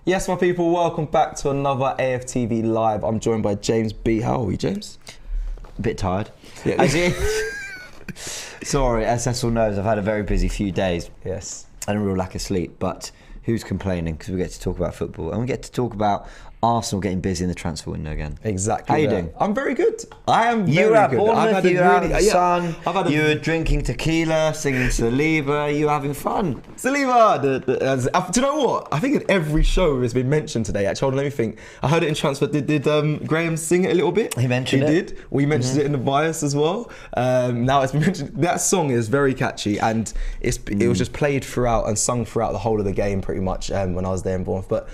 Yes, my people, welcome back to another AFTV Live. I'm joined by James B. How are we, James? A bit tired. Yeah. Sorry, as Cecil knows, I've had a very busy few days. Yes. And a real lack of sleep, but who's complaining? Because we get to talk about football and we get to talk about Arsenal getting busy in the transfer window again. Exactly. How you doing? I'm very good. I am very good. You were at Bournemouth, you were out in the yeah, sun, you were drinking tequila, singing Saliba, you were having fun. Saliba! Do you know what? I think in every show it's been mentioned today. Actually, hold on, let me think. I heard it in transfer. Did Graham sing it a little bit? He mentioned it. He did. We mentioned it in the bias as well. Now it's been mentioned. That song is very catchy and it was just played throughout and sung throughout the whole of the game pretty much when I was there in Bournemouth. But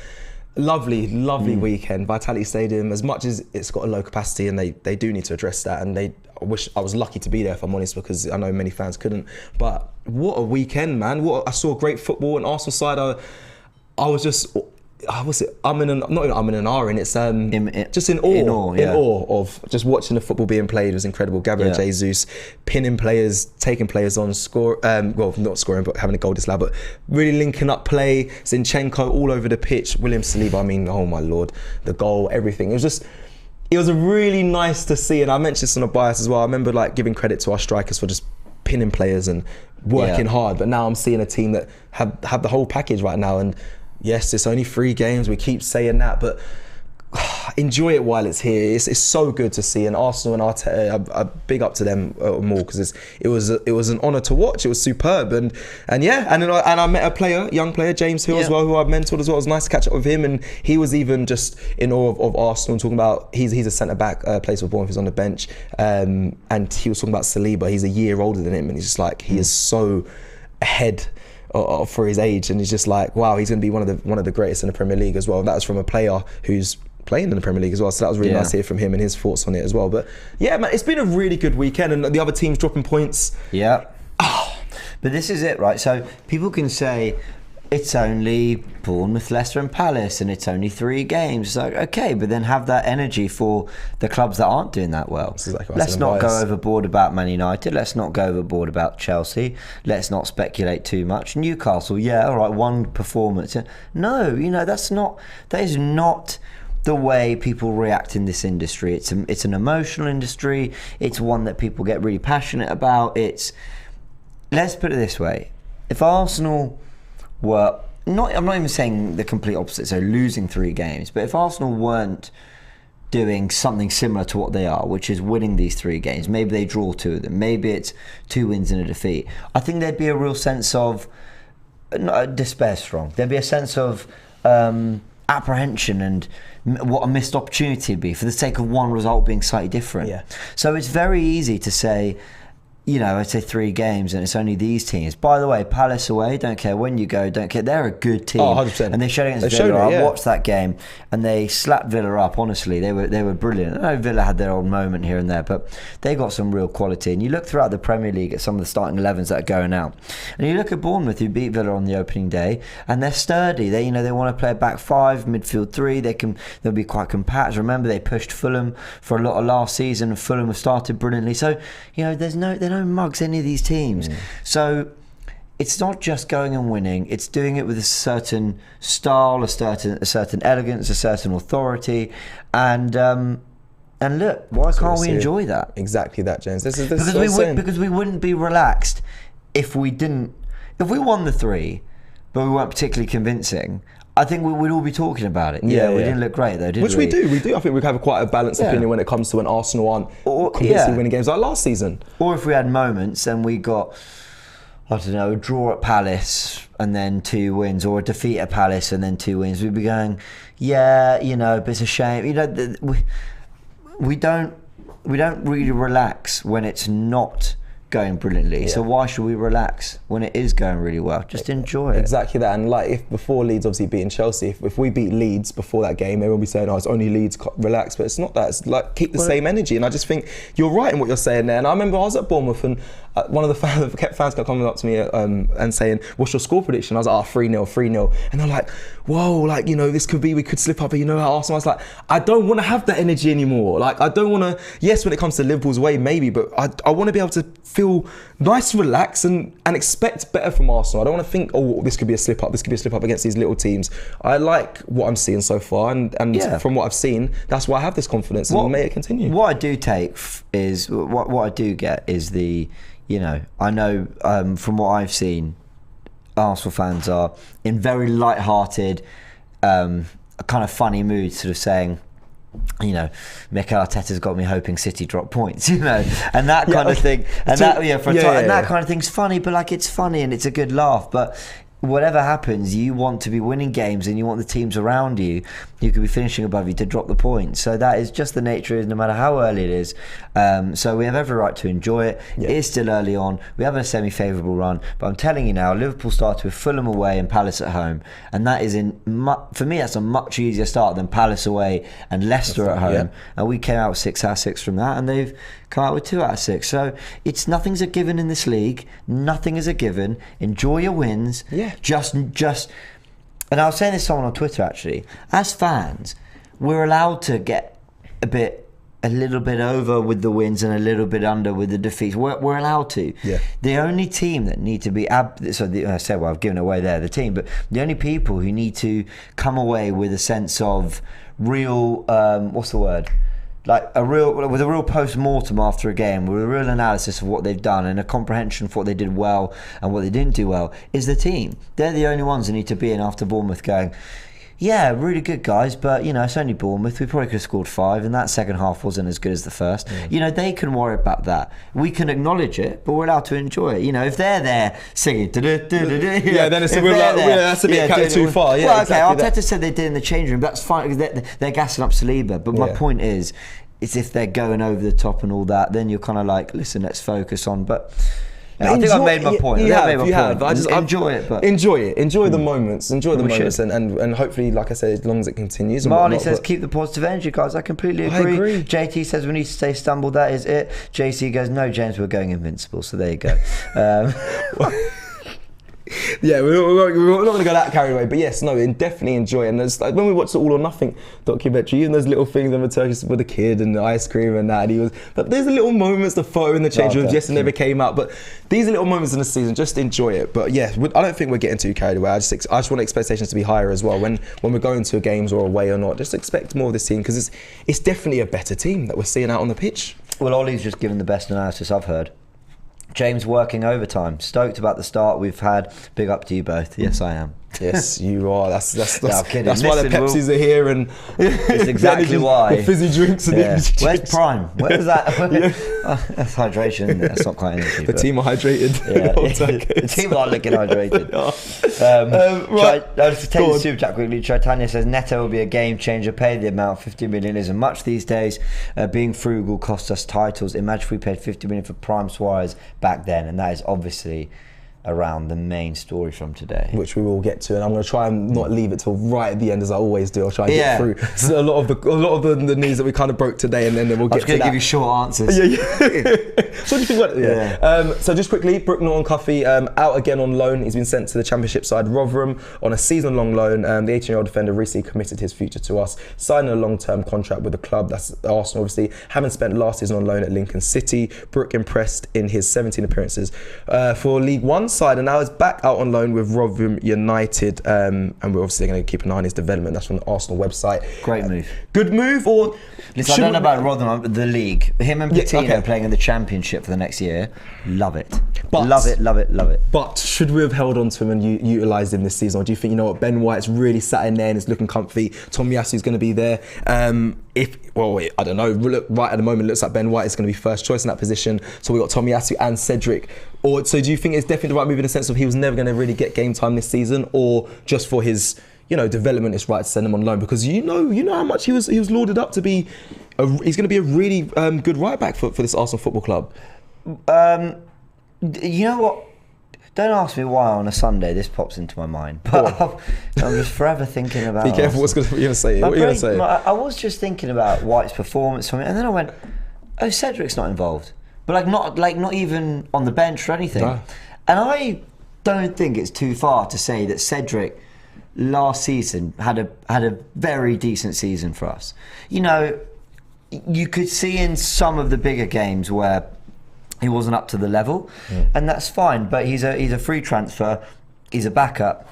lovely weekend. Vitality Stadium, as much as it's got a low capacity and they do need to address that, and I wish I was lucky to be there, if I'm honest, because I know many fans couldn't. But what a weekend, man. I saw great football. And Arsenal side, I was just, what's it? I'm in an R in. It's just in awe of just watching the football being played. It was incredible. Gabriel Jesus pinning players, taking players on, not scoring, but having a goal disallowed, but really linking up play. Zinchenko all over the pitch. William Saliba, I mean, oh my lord, the goal, everything. It was really nice to see. And I mentioned this on a bias as well. I remember giving credit to our strikers for just pinning players and working hard. But now I'm seeing a team that have the whole package right now. And yes, it's only 3 games. We keep saying that, but enjoy it while it's here. It's so good to see. And Arsenal and Arteta, big up to them more, because it was an honour to watch. It was superb. And I met a young player, James Hill as well, who I've mentored as well. It was nice to catch up with him, and he was even just in awe of Arsenal, talking about he's a centre back, plays for Bournemouth, he's on the bench, and he was talking about Saliba. He's a year older than him, and he's just like he is so ahead for his age, and he's just like, wow, he's going to be one of the greatest in the Premier League as well. That was from a player who's playing in the Premier League as well, so that was really nice to hear from him and his thoughts on it as well. But yeah, man, it's been a really good weekend, and the other teams dropping points. Yeah. But this is it, right? So people can say it's only Bournemouth, Leicester and Palace and it's only 3 games. It's like, okay, but then have that energy for the clubs that aren't doing that well. Exactly let's not go overboard about Man United. Let's not go overboard about Chelsea. Let's not speculate too much. Newcastle, yeah, all right, 1 performance. No, that is not the way people react in this industry. It's an emotional industry. It's one that people get really passionate about. Let's put it this way. If Arsenal were I'm not even saying the complete opposite, so losing 3 games, but if Arsenal weren't doing something similar to what they are, which is winning these 3 games, maybe they draw 2 of them, maybe it's 2 wins and a defeat, I think there'd be a real sense of despair's strong. There'd be a sense of apprehension and what a missed opportunity would be for the sake of one result being slightly different. Yeah. So it's very easy to say, I'd say 3 games and it's only these teams. By the way, Palace away, don't care when you go, don't care. They're a good team. Oh, 100%. And they showed against Villa. I watched that game and they slapped Villa up, honestly. They were brilliant. I know Villa had their old moment here and there, but they got some real quality. And you look throughout the Premier League at some of the starting 11s that are going out. And you look at Bournemouth, who beat Villa on the opening day, and they're sturdy. They want to play a back 5, midfield 3. They'll be quite compact. Remember, they pushed Fulham for a lot of last season. Fulham have started brilliantly. So, they're no mugs any of these teams. So it's not just going and winning, it's doing it with a certain style, a certain elegance, a certain authority, and look, why can't we enjoy that? Exactly that, James. Because we wouldn't be relaxed if we won the 3 but we weren't particularly convincing. I think we would all be talking about it. We didn't look great though, did we? Which we do. I think we have quite a balanced opinion when it comes to when Arsenal aren't convincingly winning games like last season. Or if we had moments and we got, I don't know, a draw at Palace and then 2 wins, or a defeat at Palace and then 2 wins, we'd be going, but it's a shame. We don't really relax when it's not going brilliantly. So why should we relax when it is going really well? Just enjoy it. Exactly that. And if before Leeds obviously beating Chelsea, if we beat Leeds before that game, everyone will be saying, it's only Leeds, relax. But it's not that. It's keep the same energy. And I just think you're right in what you're saying there. And I remember I was at Bournemouth and one of the fans kept coming up to me and saying, what's your score prediction? I was like, 3-0, 3-0. And they're like, whoa, this could be, we could slip up. But Arsenal, I was like, I don't want to have that energy anymore. I don't want to, yes, when it comes to Liverpool's way, maybe, but I want to be able to feel nice, relax, and expect better from Arsenal. I don't want to think, oh, this could be a slip up. This could be a slip up against these little teams. I like what I'm seeing so far, and from what I've seen, that's why I have this confidence, and may it continue. What I do take is what I do get is the, I know from what I've seen, Arsenal fans are in very light-hearted, kind of funny mood, sort of saying, Mikel Arteta's got me hoping City drop points, and that kind of thing, and that kind of thing's funny, but like it's funny and it's a good laugh, but whatever happens, you want to be winning games and you want the teams around you who could be finishing above you to drop the points. So that is just the nature of it, no matter how early it is. So we have every right to enjoy it. It is still early on. We have a semi-favourable run, but I'm telling you now, Liverpool started with Fulham away and Palace at home, and that is for me that's a much easier start than Palace away and Leicester at home. And we came out with 6 out of 6 from that, and they've come out with 2 out of 6. So nothing's a given in this league. Nothing is a given. Enjoy your wins. Just, and I was saying this to someone on Twitter actually. As fans, we're allowed to get a little bit over with the wins and a little bit under with the defeats. We're allowed to. The only team that need to be I've given away there the team, but the only people who need to come away with a sense of real what's the word? With a real post-mortem after a game, with a real analysis of what they've done and a comprehension of what they did well and what they didn't do well, is the team. They're the only ones who need to be in after Bournemouth going, yeah, really good guys, but it's only Bournemouth. We probably could have scored 5, and that second half wasn't as good as the first. They can worry about that. We can acknowledge it, but we're allowed to enjoy it. If they're there singing, then it's that's a bit too far. Well, okay, Arteta said they did in the change room. That's fine because they're gassing up Saliba. But my point is if they're going over the top and all that, then you're kind of like, listen, let's focus on. But I think I made my point. I just enjoy it. But enjoy the moments. Enjoy the moments, and hopefully, like I said, as long as it continues. Marley says, keep the positive energy, guys. I completely agree. JT says we need to stay stumbled. That is it. JC goes, no, James, we're going invincible. So there you go. We're not going to go that carried away, but definitely enjoy it. And there's, like, when we watched the All or Nothing documentary, even those little things in the Turkish with the kid and the ice cream and that, but there's the little moments, the photo in the change room, it never came out, but these are little moments in the season, just enjoy it. But I don't think we're getting too carried away. I just want expectations to be higher as well when we're going to games or away or not. Just expect more of this team, because it's definitely a better team that we're seeing out on the pitch. Well, Ollie's just given the best analysis I've heard. James working overtime. Stoked about the start we've had. Big up to you both. Yes, I am. Yes, you are. That's why the Pepsis are here, and it's exactly why. The fizzy drinks and the energy drinks. Where's Prime? Where's that? That's hydration, isn't it? That's not quite energy. The team are hydrated. The team are looking hydrated. Right. I'll just take the super chat quickly. Tritania says Neto will be a game changer. Pay the amount. 50 million isn't much these days. Being frugal costs us titles. Imagine if we paid 50 million for Prime Suarez back then, and that is obviously around the main story from today, which we will get to, and I'm going to try and not leave it till right at the end, as I always do. I'll try and get through so a lot of the news that we kind of broke today, and then we'll get to that. I'm going to give you short answers. So what do you think about it? So just quickly, Brooke Norton-Cuffy out again on loan. He's been sent to the Championship side Rotherham on a season-long loan. The 18-year-old defender recently committed his future to us, signing a long-term contract with the club. That's Arsenal, obviously. Having spent last season on loan at Lincoln City, Brooke impressed in his 17 appearances for League One side, and now is back out on loan with Rotherham United, and we're obviously going to keep an eye on his development. That's from the Arsenal website. Great move. Good move, or listen, I don't know about Rotherham, the league. Him and Patino playing in the Championship for the next year. Love it. Love it. But should we have held on to him and utilised him this season, or do you think, Ben White's really sat in there and is looking comfy? Tomiyasu's going to be there. I don't know. Look, right at the moment, it looks like Ben White is going to be first choice in that position. So we got Tomiyasu and Cedric. So do you think it's definitely the right move in the sense of he was never going to really get game time this season, or just for his development, it's right to send him on loan, because you know how much he was lauded up to be. He's going to be a really good right back for this Arsenal Football Club. You know what? Don't ask me why on a Sunday this pops into my mind, but I'm just forever thinking about. Be careful what you're going to say. What are you going to say? I was just thinking about White's performance from it, and then I went, "Oh, Cedric's not involved," but not even on the bench or anything. No. And I don't think it's too far to say that Cedric last season had a very decent season for us. You could see in some of the bigger games where he wasn't up to the level, and that's fine. But he's a free transfer, he's a backup,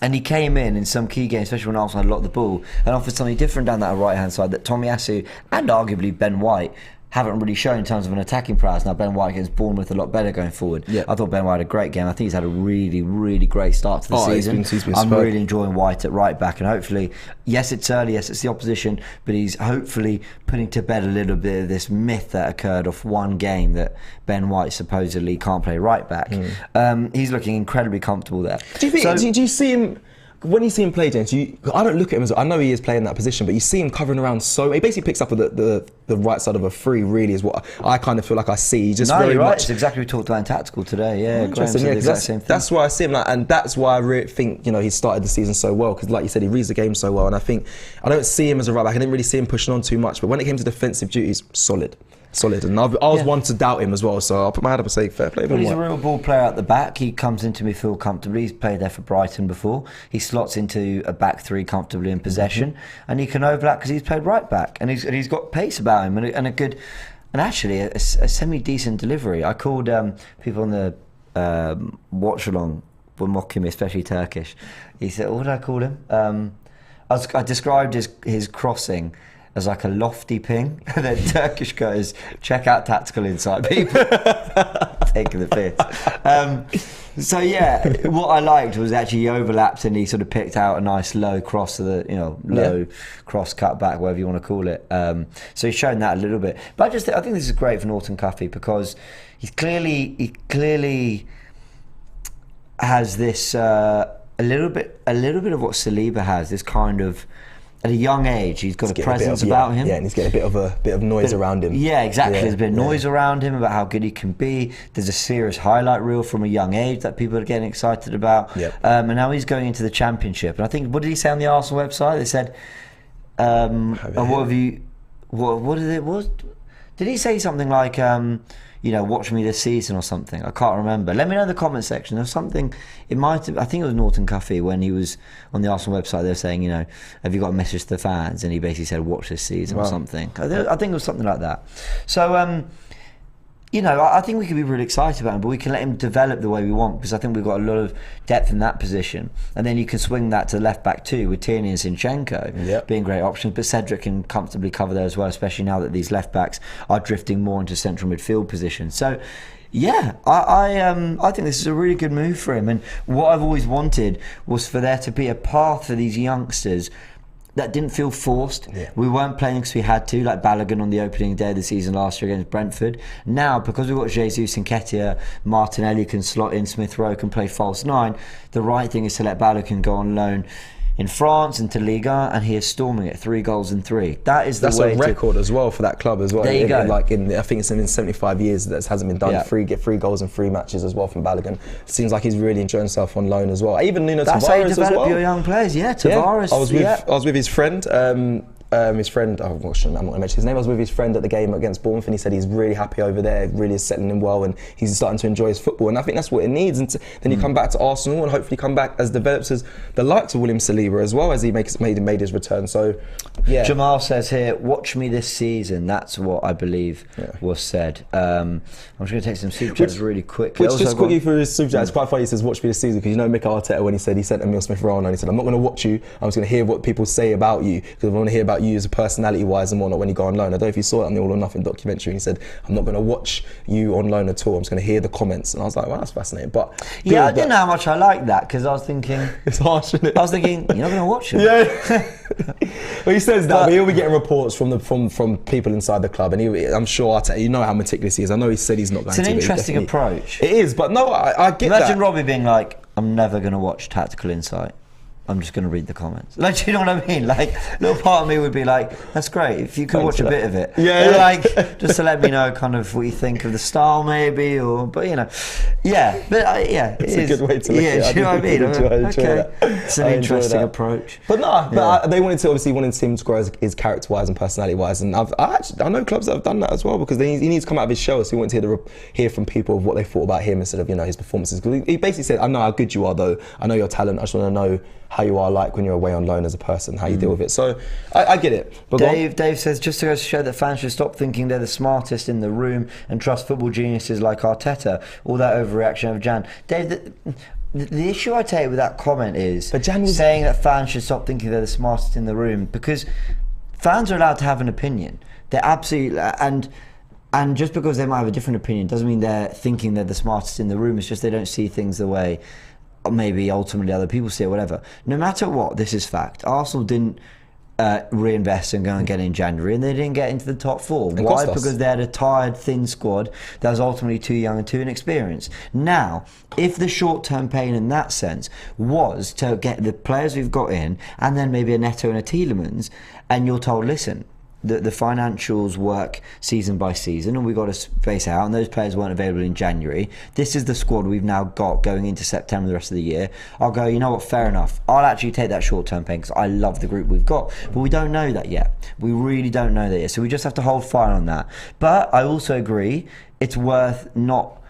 and he came in some key games, especially when Arsenal had a lot of the ball, and offered something different down that right hand side that Tomiyasu and arguably Ben White haven't really shown in terms of an attacking prowess. Now Ben White against Bournemouth a lot better going forward. Yeah. I thought Ben White had a great game. I think he's had a really, really great start to the season. He's been I'm superb. really enjoying White at right back, and hopefully, yes, it's early, yes, it's the opposition, but he's hopefully putting to bed a little bit of this myth that occurred off one game that Ben White supposedly can't play right back. He's looking incredibly comfortable there. Do you think? Do you see him? When you see him play, James, I don't look at him as, I know he is playing that position, but you see him covering around so, he basically picks up the right side of a free, really, is what I kind of feel like I see. He's just very you're right. much. It's exactly what we talked about in Tactical today. Yeah, Interesting, yeah, that's why I see him, and that's why I really think, he started the season so well, because like you said, he reads the game so well, and I think, I don't see him as a right back, I didn't really see him pushing on too much, but when it came to defensive duties, solid, and I was one to doubt him as well, so I'll put my hand up and say fair play. Well, he's a real ball player at the back. He comes into midfield comfortably. He's played there for Brighton before. He slots into a back three comfortably in possession, and he can overlap because he's played right back, and he's got pace about him and a good, and actually a semi decent delivery. I called people on the watch along were mocking me, especially Turkish. He said, "What did I call him?" I described his crossing as like a lofty ping, and then Turkish goes, check out Tactical Insight, people. Taking the piss. So yeah, what I liked was actually he overlapped and he sort of picked out a nice low cross to the, low cross cut back, whatever you want to call it. So he's shown that a little bit. But I think this is great for Norton Cuffy because he clearly has this a little bit of what Saliba has, this kind of, at a young age, he's got a presence about him. Yeah, and he's getting a bit of noise around him. Yeah, exactly. Yeah, there's a bit of noise around him about how good he can be. There's a serious highlight reel from a young age that people are getting excited about. Yep. And now he's going into the Championship. And I think, what did he say on the Arsenal website? They said, did he say something like, watch me this season or something? I can't remember. Let me know in the comment section. There's something, I think it was Norton Cuffy when he was on the Arsenal website, they were saying, have you got a message to the fans? And he basically said, watch this season or something. I think it was something like that. So, I think we could be really excited about him, but we can let him develop the way we want, because I think we've got a lot of depth in that position. And then you can swing that to the left back too, with Tierney and Zinchenko being great options. But Cedric can comfortably cover there as well, especially now that these left backs are drifting more into central midfield positions. So, yeah, I think this is a really good move for him. And what I've always wanted was for there to be a path for these youngsters that didn't feel forced. Yeah. We weren't playing because we had to, like Balogun on the opening day of the season last year against Brentford. Now, because we've got Jesus and Nketiah, Martinelli can slot in, Smith Rowe can play false nine, the right thing is to let Balogun go on loan in France into Liga, and he is storming it, 3 goals in 3. That's a record as well for that club as well. There you go. I think it's in 75 years that hasn't been done. Yeah. 3 goals in 3 matches as well from Balogun. Seems like he's really enjoying himself on loan as well. Even Nuno Tavares as well. That's how you develop your young players. Yeah, Tavares. Yeah. I was with his friend. I'm not going to mention his name. I was with his friend at the game against Bournemouth, and he said he's really happy over there, really is settling in well, and he's starting to enjoy his football. And I think that's what it needs. And then you come back to Arsenal and hopefully come back as developed as the likes of William Saliba as well, as he made his return. So, yeah. Jamal says here, watch me this season. That's what I believe was said. I'm just going to take some super chats really quickly. Just quickly for his super chat, it's quite funny. He says, watch me this season, because Mikel Arteta, when he sent Emile Smith-Rowe on, and he said, I'm not going to watch you, I'm just going to hear what people say about you, because I want to hear about you as a personality wise and whatnot when you go on loan. I don't know if you saw it on the All or Nothing documentary. He said, I'm not going to watch you on loan at all, I'm just going to hear the comments. And I was like, wow, that's fascinating. But yeah, I didn't know how much I liked that, because I was thinking it's harsh, isn't it? I was thinking, you're not going to watch him. Yeah. Well, he says that, but he'll be getting reports from people inside the club, and I'm sure Arteta, how meticulous he is. I know he said he's not going to. It's an interesting approach. It is, but no, I get that. Imagine Robbie being like, I'm never going to watch Tactical Insight, I'm just going to read the comments. Like, do you know what I mean? Like, a little part of me would be like, that's great, if you could watch a bit of it. Yeah. Like, just to let me know kind of what you think of the style maybe, but yeah. But it's a good way to look at it. Do you know what I mean? Okay. It's an interesting approach. But they wanted him to grow his character-wise and personality-wise, and I know clubs that have done that as well, because he needs to come out of his shell, so he wanted to hear from people of what they thought about him instead of his performances. Because he basically said, I know how good you are though, I know your talent, I just want to know how you are like when you're away on loan as a person, how you deal with it. So I get it. But Dave says, just to go to show that fans should stop thinking they're the smartest in the room and trust football geniuses like Arteta. All that overreaction of Jan. Dave, the issue I take with that comment is saying that fans should stop thinking they're the smartest in the room, because fans are allowed to have an opinion. They're absolutely, and just because they might have a different opinion doesn't mean they're thinking they're the smartest in the room. It's just they don't see things the way maybe ultimately other people see it, whatever. No matter what, this is fact. Arsenal didn't reinvest and go and get in January, and they didn't get into the top four. Why? Because they had a tired, thin squad that was ultimately too young and too inexperienced. Now, if the short-term pain in that sense was to get the players we've got in, and then maybe a Neto and a Tielemans, and you're told, listen, the financials work season by season, and we've got to space out, and those players weren't available in January. This is the squad we've now got going into September, the rest of the year. I'll go, you know what, fair enough. I'll actually take that short-term pain because I love the group we've got. But we don't know that yet. We really don't know that yet. So we just have to hold fire on that. But I also agree it's worth not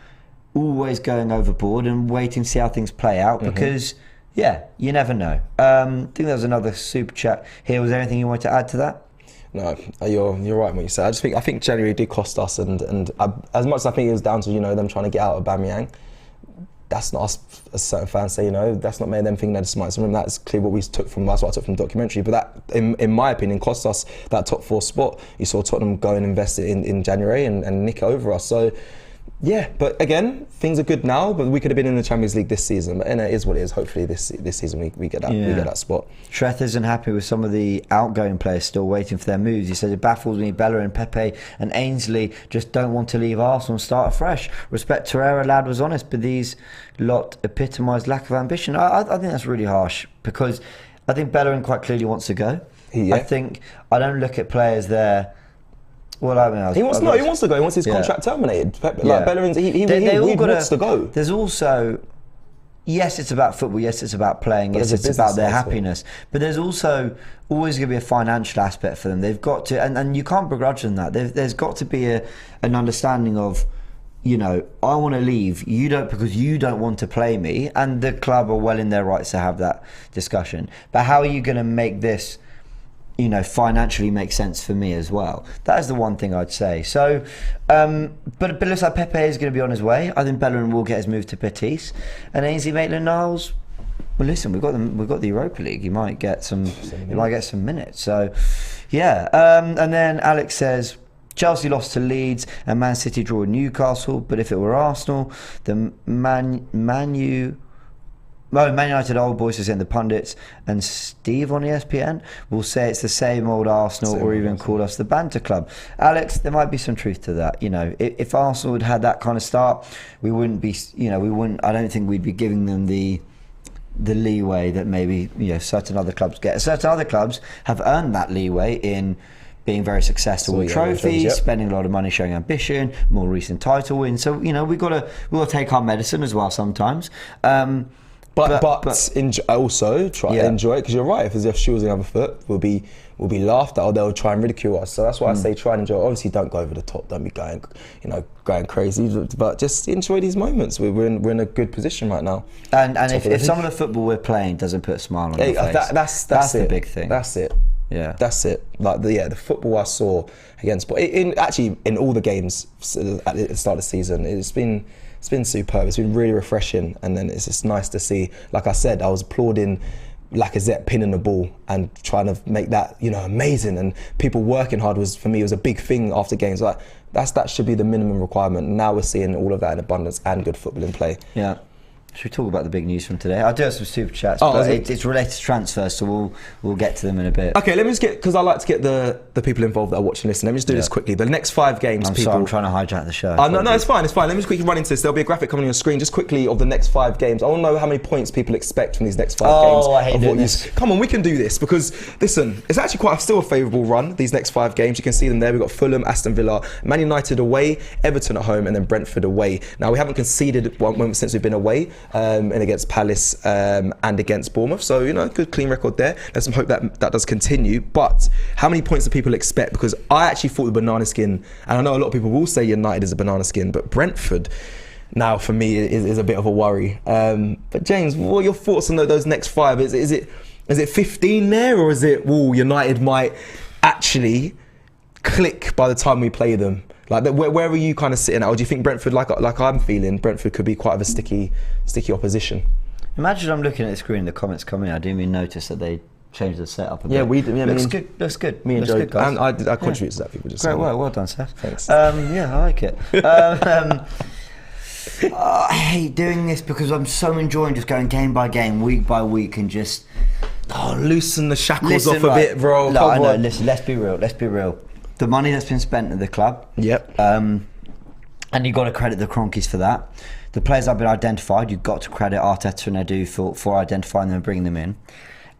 always going overboard and waiting to see how things play out, because, yeah, you never know. I think there was another super chat here. Was there anything you wanted to add to that? No, you're right in what you said. I think January did cost us, and as much as I think it was down to them trying to get out of Aubameyang, that's not us as certain fans say. That's not made them think they're the smartest. I mean, that's clearly what we took from. That's what I took from the documentary. But that, in my opinion, cost us that top four spot. You saw Tottenham go and invest it in January and nick it over us. So. Yeah, but again, things are good now. But we could have been in the Champions League this season. But it is what it is. Hopefully, this season we get that we get that spot. Shreth isn't happy with some of the outgoing players still waiting for their moves. He said it baffles me. Bella and Pepe and Ainsley just don't want to leave Arsenal and start afresh. Respect Torreira, lad was honest, but these lot epitomised lack of ambition. I think that's really harsh, because I think Bellerin quite clearly wants to go. I don't look at players there. Well, I mean, he wants to go. He wants his contract terminated. Like Bellerin's, he wants to go. There's also, yes, it's about football. Yes, it's about playing. Yes, it's about their happiness. But there's also always going to be a financial aspect for them. They've got to, and you can't begrudge them that. There's got to be an understanding of, I want to leave. You don't, because you don't want to play me, and the club are well in their rights to have that discussion. But how are you going to make this? Financially make sense for me as well. That is the one thing I'd say. So, but it looks like Pepe is going to be on his way. I think Bellerin will get his move to Betis, and Ainsley Maitland-Niles. Well, listen, we've got the Europa League. He might get some minutes. So, yeah. And then Alex says Chelsea lost to Leeds and Man City draw with Newcastle. But if it were Arsenal, the Man United old boys are saying the pundits and Steve on ESPN will say it's the same old Arsenal, or even call us the banter club. Alex, there might be some truth to that. If Arsenal had had that kind of start, we wouldn't be. I don't think we'd be giving them the leeway that maybe certain other clubs get. Certain other clubs have earned that leeway in being very successful with trophies, spending a lot of money, showing ambition, more recent title wins. So we've got to take our medicine as well sometimes. But also try to enjoy it, because you're right. If there's shoes on the other foot, we'll be laughed at, or they'll try and ridicule us. So that's why I say try and enjoy it. Obviously, don't go over the top. Don't be going crazy. But just enjoy these moments. We're in a good position right now. And if some of the football we're playing doesn't put a smile on your face, that's the big thing. That's it. Yeah, that's it. Like the football I saw against, in all the games at the start of the season, it's been superb. It's been really refreshing, and then it's just nice to see. Like I said, I was applauding Lacazette pinning the ball and trying to make that amazing, and people working hard was a big thing after games. Like that should be the minimum requirement. Now we're seeing all of that in abundance and good football in play. Yeah. Should we talk about the big news from today? I do have some super chats, but it's related to transfers, so we'll get to them in a bit. Okay, let me just because I like to get the people involved that are watching this. Let me just do this quickly. The next 5 games, I'm trying to hijack the show. No, it's fine. Let me just quickly run into this. There'll be a graphic coming on your screen just quickly of the next 5 games. I want to know how many points people expect from these next 5 games. Oh, I hate doing this. Come on, we can do this, because listen, it's actually still a favourable run. These next 5 games, you can see them there. We've got Fulham, Aston Villa, Man United away, Everton at home, and then Brentford away. Now we haven't conceded one since we've been away, and against Palace and against Bournemouth, so good clean record there. Let's hope that does continue. But how many points do people expect? Because I actually thought the banana skin, and I know a lot of people will say United is a banana skin, but Brentford, now for me is a bit of a worry. But James, what are your thoughts on those next 5? Is it 15 there, or is it United might actually click by the time we play them? Like, where are you kind of sitting at? Or do you think Brentford, like I'm feeling, Brentford could be quite of a sticky opposition? Imagine I'm looking at the screen, the comments coming. I didn't even notice that they changed the setup a bit. Yeah, we did. Yeah, looks good. Me and Joe, guys. And I contribute to that. People just great work. Well done, Seth. Thanks. Yeah, I like it. I hate doing this because I'm so enjoying just going game by game, week by week, and just loosen the shackles off a bit, bro. No, I know. Listen, let's be real. The money that's been spent at the club. Yep. And you've got to credit the Cronkies for that. The players that have been identified, you've got to credit Arteta and Edu for identifying them and bringing them in.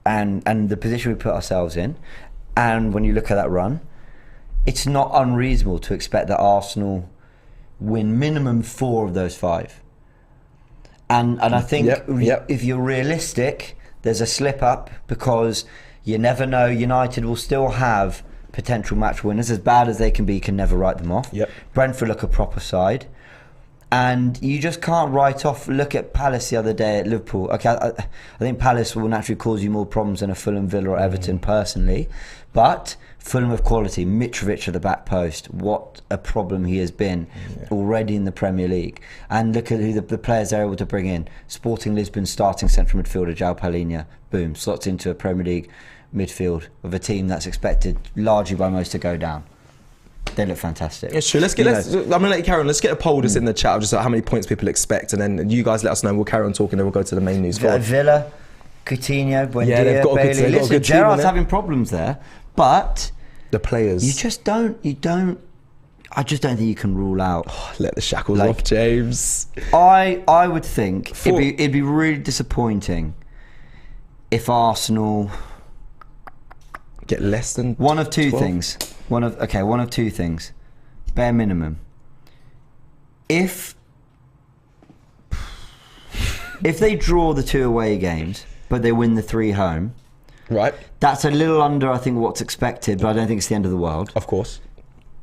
And the position we put ourselves in. And when you look at that run, it's not unreasonable to expect that Arsenal win minimum 4 of those 5. And I think if you're realistic, there's a slip up, because you never know. United will still have potential match winners. As bad as they can be, you can never write them off. Yep. Brentford look a proper side. And you just can't write off. Look at Palace the other day at Liverpool. Okay, I think Palace will naturally cause you more problems than a Fulham, Villa or Everton personally. But Fulham of quality, Mitrovic at the back post, what a problem he has been already in the Premier League. And look at who the players they're able to bring in. Sporting Lisbon starting central midfielder, João Palhinha, boom, slots into a Premier League midfield of a team that's expected largely by most to go down. They look fantastic. It's true. I'm going to let you carry on. Let's get a poll just in the chat of just how many points people expect, and then you guys let us know. We'll carry on talking, then we'll go to the main news. Villa, Coutinho, Buendia, they've got Bailey. Listen, Gerrard's having problems there, but the players. You just don't. I just don't think you can rule out. Let the shackles off, James. I would think it'd be really disappointing if Arsenal get less than one of two 12? things. One of two things. Bare minimum. If they draw the 2 away games, but they win the 3 home, right? That's a little under, I think, what's expected, but I don't think it's the end of the world. Of course.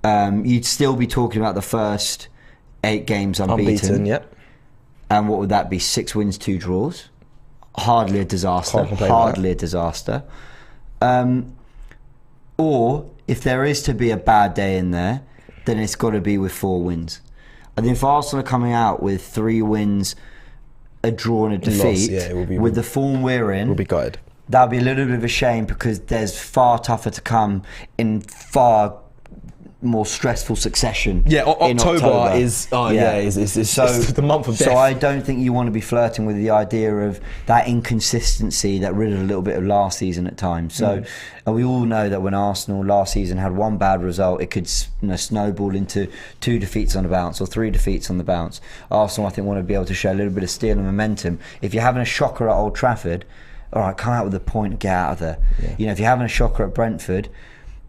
You'd still be talking about the first 8 games unbeaten. Yep. And what would that be? 6 wins, 2 draws. Hardly a disaster. Hardly a disaster. Or if there is to be a bad day in there, then it's got to be with 4 wins. I think if Arsenal are coming out with 3 wins, a draw and a defeat, with the form we're in, we'll be gutted. That'd be a little bit of a shame, because there's far tougher to come in far more stressful succession. Yeah, October is it's the month of death. So I don't think you want to be flirting with the idea of that inconsistency that riddled a little bit of last season at times. So and we all know that when Arsenal last season had 1 bad result, it could snowball into 2 defeats on the bounce or 3 defeats on the bounce. Arsenal, I think, want to be able to show a little bit of steel and momentum. If you're having a shocker at Old Trafford, all right, come out with a point and get out of there. Yeah. If you're having a shocker at Brentford,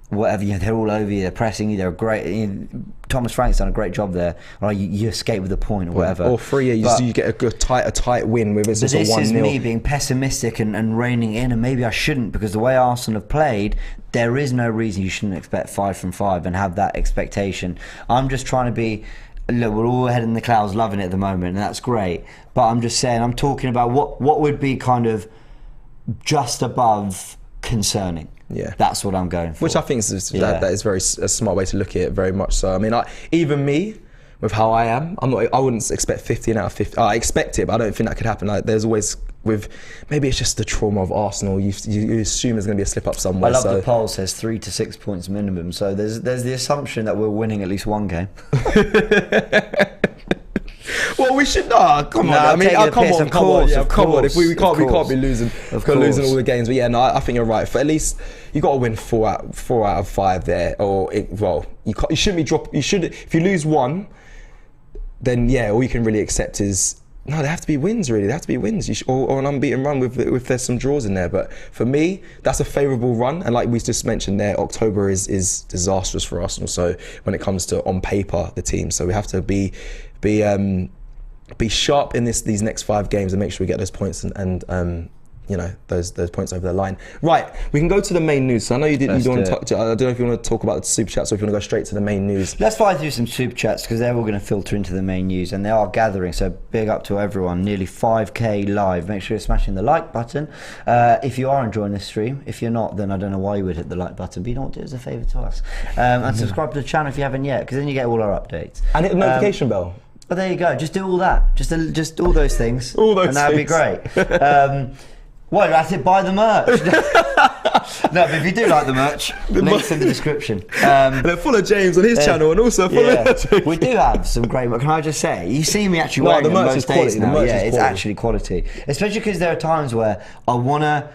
whatever, they're all over you, they're pressing you, they're great. Thomas Frank's done a great job there. Or you escape with a point or whatever. Or 3, you get a tight win with it's just a 1-0. This is me being pessimistic and reining in, and maybe I shouldn't, because the way Arsenal have played, there is no reason you shouldn't expect 5 from 5 and have that expectation. I'm just trying to be. Look, we're all head in the clouds, loving it at the moment, and that's great. But I'm just saying, I'm talking about what would be kind of just above concerning. Yeah, that's what I'm going for. Which I think that is a smart way to look at it. Very much so. I mean, even me, with how I am, I wouldn't expect 15 out of 50. I expect it, but I don't think that could happen. Like, there's always maybe it's just the trauma of Arsenal. You assume there's going to be a slip up somewhere. I love the poll says 3 to 6 points minimum. So there's the assumption that we're winning at least 1 game. Well, we should. Come on. I mean, come on. If we can't be losing all the games. But yeah, no, I think you're right. For at least you got to win 4 out of 5 there. You shouldn't be drop. You should. If you lose 1, then all you can really accept is no. There have to be wins. Really, there have to be wins. Or an unbeaten run with there's some draws in there. But for me, that's a favourable run. And like we just mentioned there, October is disastrous for Arsenal. So when it comes to on paper the team, so we have to be sharp in these next 5 games and make sure we get those points and those points over the line. Right, we can go to the main news. So I know you didn't want to touch. I don't know if you want to talk about the super chats or if you want to go straight to the main news. Let's fire through some super chats because they're all going to filter into the main news, and they are gathering. So big up to everyone. Nearly 5k live. Make sure you're smashing the like button if you are enjoying this stream. If you're not, then I don't know why you would hit the like button. But you don't do it as a favour to us. And subscribe to the channel if you haven't yet, because then you get all our updates. And hit the notification bell. But there you go. Just do all that. Just all those things. All those and that'd be great. Well, that's it. Buy the merch. No, but if you do like the merch, links in the description. They're full of James on his channel, and also full of James. We do have some great merch. Can I just say, you see me actually wearing the merch most is quality. days now. The merch is it's quality. actually quality. Especially because there are times where I want to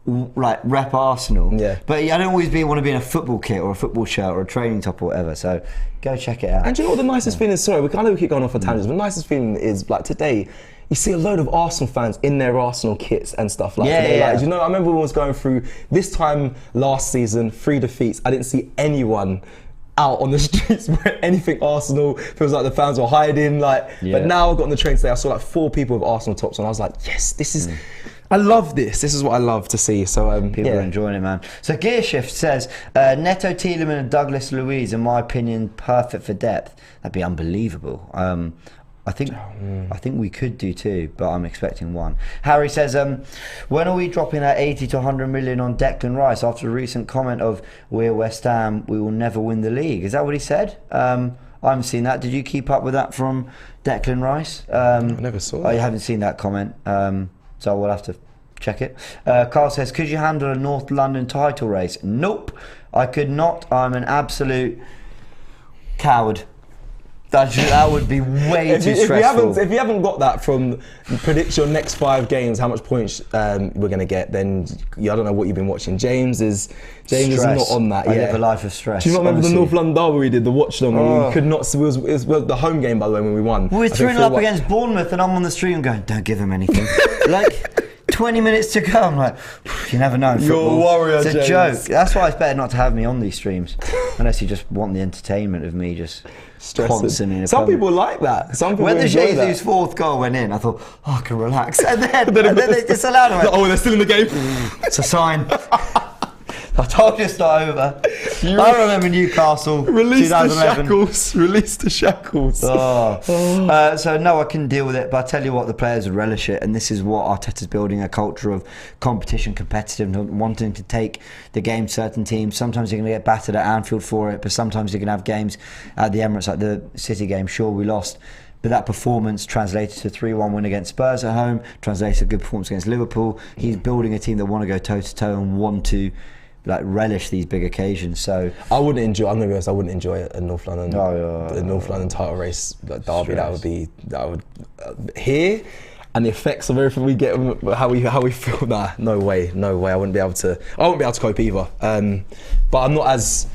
rep Arsenal, but I don't always want to be in a football kit or a football shirt or a training top or whatever. So go check it out. And do you know what the nicest feeling is? Sorry, I know we keep going off on tangents, but the nicest feeling is like today. You see a load of Arsenal fans in their Arsenal kits and stuff like that. Like, I remember when I was going through this time last season, 3 defeats. I didn't see anyone out on the streets wearing anything Arsenal. Feels like the fans were hiding. But now I got on the train today. I saw like 4 people with Arsenal tops, and I was like, yes, this is. I love this. This is what I love to see. So people are enjoying it, man. So Gearshift says Neto, Tielemans, and Douglas Luiz, in my opinion, perfect for depth. That'd be unbelievable. I think we could do 2, but I'm expecting 1. Harry says, when are we dropping that 80 to 100 million on Declan Rice after a recent comment of we're West Ham, we will never win the league? Is that what he said? I haven't seen that. Did you keep up with that from Declan Rice? I never saw that. I haven't seen that comment, so we'll have to check it. Carl says, could you handle a North London title race? Nope, I could not. I'm an absolute coward. That would be way too stressful. If you haven't got that from predict your next 5 games, how much points we're going to get, then I don't know what you've been watching. James is not on that. I live a life of stress. Do you not remember the North London derby we did, the watch long? We could not. It was the home game, by the way, when we won. We were 3-0 up against Bournemouth, and I'm on the stream going, "Don't give him anything." 20 minutes to go. I'm like, you never know. You're a warrior, it's a James. joke. That's why it's better not to have me on these streams, unless you just want the entertainment of me just stressing. Some people like that. Some people when the enjoy that. Jesus' 4th goal went in, I thought, I can relax. And then they just allowed it. Oh, they're still in the game. It's a sign. I told you to start over. I remember Newcastle, Release 2011. Release the shackles. So no, I couldn't deal with it. But I tell you what, the players relish it, and this is what Arteta's building: a culture of competition, competitive, wanting to take the game. Certain teams, sometimes you're going to get battered at Anfield for it, but sometimes you're going to have games at the Emirates, like the City game. Sure, we lost. But that performance translated to 3-1 win against Spurs at home, translated to a good performance against Liverpool. He's building a team that want to go toe-to-toe and want to relish these big occasions. So I'm gonna be honest, I wouldn't enjoy a North London North London title race derby. That would here, and the effects of everything we get, how we feel. No way. I wouldn't be able to cope either. But I'm not as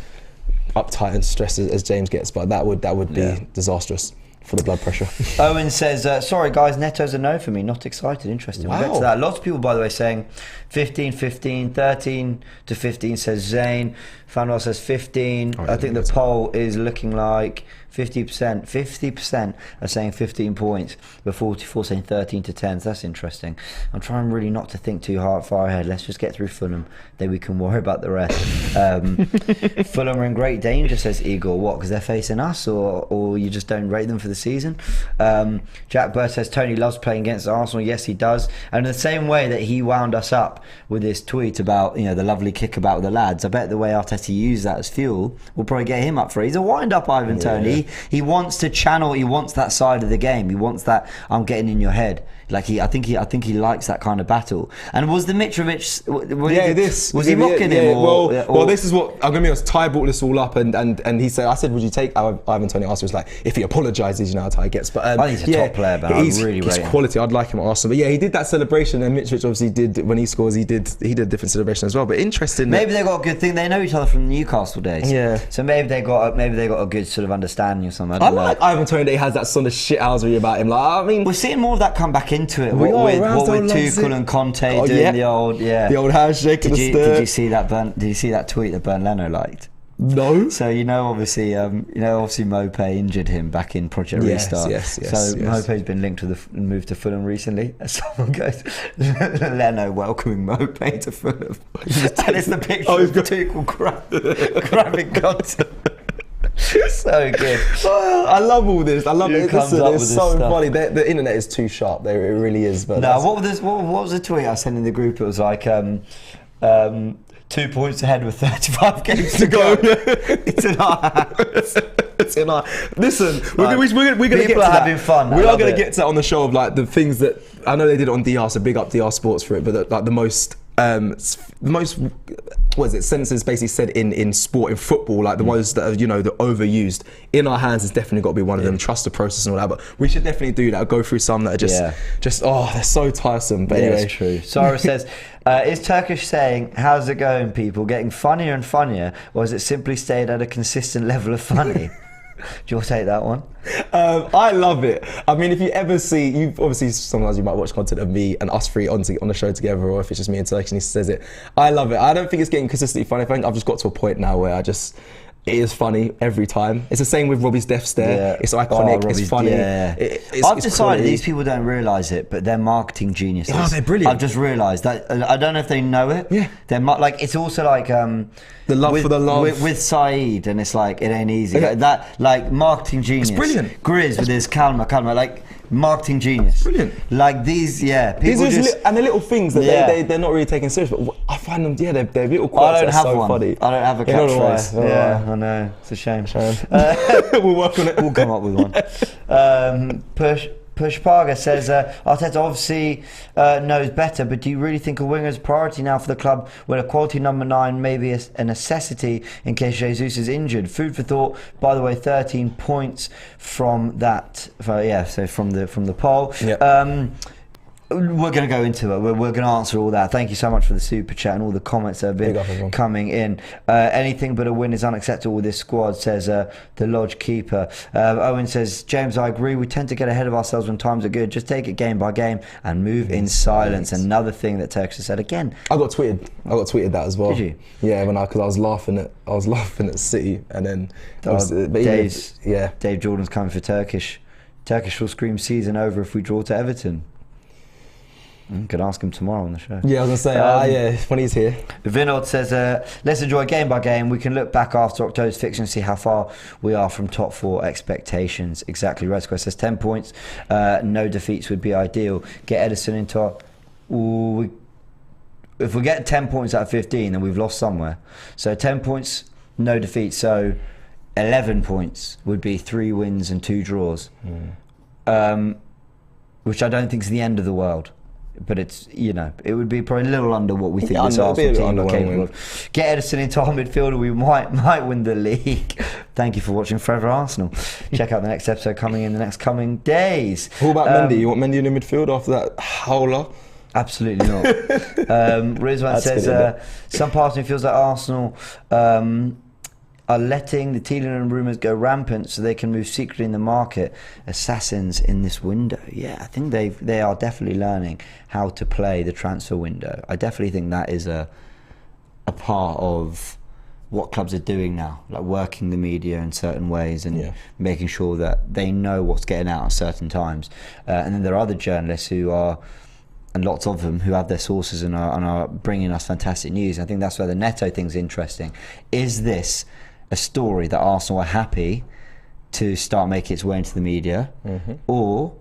uptight and stressed as James gets. But that would be disastrous for the blood pressure. Owen says, sorry guys, Neto's a no for me. Not excited. Interesting. Wow. We'll get to that. Lots of people, by the way, saying 15, 15, 13 to 15 says Zane. Fanwell says 15. I think the poll is looking like 50%. 50% are saying 15 points, but 44 saying 13 to 10. So that's interesting. I'm trying really not to think too far ahead. Let's just get through Fulham, then we can worry about the rest. Fulham are in great danger, says Igor. What, because they're facing us, or you just don't rate them for the season? Jack Bird says Tony loves playing against Arsenal. Yes, he does. And in the same way that he wound us up with his tweet about the lovely kickabout with the lads, I bet the way Arteta used that as fuel will probably get him up for it. He's a wind-up Ivan Toney. He wants to channel. He wants that side of the game. He wants that I'm getting in your head. I think he likes that kind of battle. And was the Mitrovic? Was he mocking him? Well, this is what I'm gonna be honest. Ty brought this all up, and he said, I said, would you take Ivan Toney? Arsenal was like, if he apologises, you know how Ty gets. But I think he's a top player, but he's quality. I'd like him at Arsenal. But yeah, he did that celebration, and Mitrovic obviously did when he scores. He did a different celebration as well. But interesting. Maybe they got a good thing. They know each other from the Newcastle days. Yeah. So maybe they got a good sort of understanding or something. I like Ivan Toney that he has that sort of shithousery about him. I mean, we're seeing more of that come back into it. With Tuchel and Conte doing the old handshake. Did you see that tweet that Bernd Leno liked? No. So obviously Mope injured him back in Project Restart. Yes. So Mope's been linked to the move to Fulham recently. Someone goes, Leno welcoming Mope to Fulham, and it's the picture of Tuchel grabbing content. So good. I love all this. I love it. It's so stuff. funny. The internet is too sharp. It really is. But what was the tweet I sent in the group? It was like 2 points ahead with 35 games to go. It's in our hands. It's in our. Listen, we're going to get to that. People are having fun. We are going to get to that on the show of like the things that I know they did it on DR. So big up DR Sports for it. But the most what is it? Sentences basically said in sport, in football, like the ones that are, the overused. In our hands has definitely got to be one of them. Trust the process and all that. But we should definitely do that. Go through some that are just they're so tiresome. But anyway, it's true. Sarah says, is Turkish saying, "How's it going, people?" getting funnier and funnier, or has it simply stayed at a consistent level of funny? Do you want to take that one? I love it. I mean, if you ever see, sometimes you might watch content of me and us three on the show together, or if it's just me and Turkish and he says it. I love it. I don't think it's getting consistently funny. I think I've just got to a point now where it is funny every time. It's the same with Robbie's death stare. Yeah. It's iconic. It's funny. Yeah. I've decided these people don't realise it, but they're marketing geniuses. Oh, they're brilliant. I've just realised that. I don't know if they know it. Yeah. They're it's also like the love for the love with Saeed, and it's like it ain't easy. Yeah. Like marketing genius. It's brilliant. Grizz with his calma, like marketing genius. Brilliant. Like these, people and the little things that they're not really taking serious, but I find them, they're little quotes. I don't have so one. Funny. I don't have a catchphrase. Yeah, I know. It's a shame. We'll work on it. We'll come up with one. Push Parga says, Arteta obviously knows better, but do you really think a winger is a priority now for the club when a quality number 9 may be a necessity in case Jesus is injured? Food for thought. By the way, 13 points from that. So from the poll. Yep. We're going to go into it. We're going to answer all that. Thank you so much for the super chat and all the comments that have been coming in. Anything but a win is unacceptable with this squad, says the Lodge keeper. Owen says, James, I agree. We tend to get ahead of ourselves when times are good. Just take it game by game and move in silence. Another thing that Turks has said again. I got tweeted that as well. Did you? Yeah, because I was laughing at City, and then Dave Jordan's coming for Turkish. Turkish will scream season over if we draw to Everton. Could ask him tomorrow on the show. Yeah, I was going to say, when he's here. Vinod says, let's enjoy game by game. We can look back after October's fixture and see how far we are from top 4 expectations. Exactly. Red Square says 10 points. No defeats would be ideal. Get Edison into our... if we get 10 points out of 15, then we've lost somewhere. So 10 points, no defeats. So 11 points would be 3 wins and 2 draws. Which I don't think is the end of the world. But it's, it would be probably a little under what we think this Arsenal team are capable of. Get Edison into our midfielder, we might win the league. Thank you for watching Forever Arsenal. Check out the next episode coming in the next coming days. What about Mendy? You want Mendy in the midfield after that howler? Absolutely not. Rizwan says, some parts of me feels like Arsenal are letting the Thielen rumours go rampant so they can move secretly in the market. Assassins in this window. Yeah, I think they are definitely learning how to play the transfer window. I definitely think that is a part of what clubs are doing now, like working the media in certain ways and making sure that they know what's getting out at certain times. And then there are other journalists who are, and lots of them, who have their sources and are bringing us fantastic news. I think that's where the Neto thing's interesting. Is this a story that Arsenal are happy to start making its way into the media, or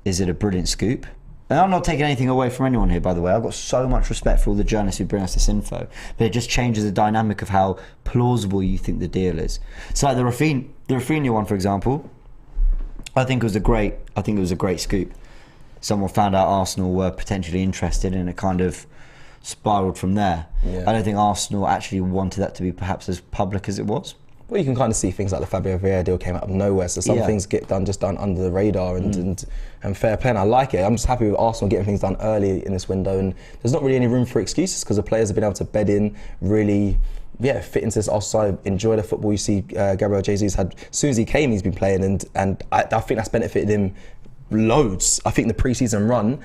is it a brilliant scoop? And I'm not taking anything away from anyone here, by the way. I've got so much respect for all the journalists who bring us this info, but it just changes the dynamic of how plausible you think the deal is. So like the Rafinha one, for example, I think it was a great scoop. Someone found out Arsenal were potentially interested, and it kind of spiraled from there. I don't think Arsenal actually wanted that to be perhaps as public as it was. Well, you can kind of see things like the Fabio Vieira deal came out of nowhere, so some things get done under the radar and fair play, and I like it. I'm just happy with Arsenal getting things done early in this window, and there's not really any room for excuses because the players have been able to bed in, really fit into this Arsenal side, enjoy the football. You see Gabriel Jesus as soon as he came, he's been playing, and I think that's benefited him loads. I think the pre-season run,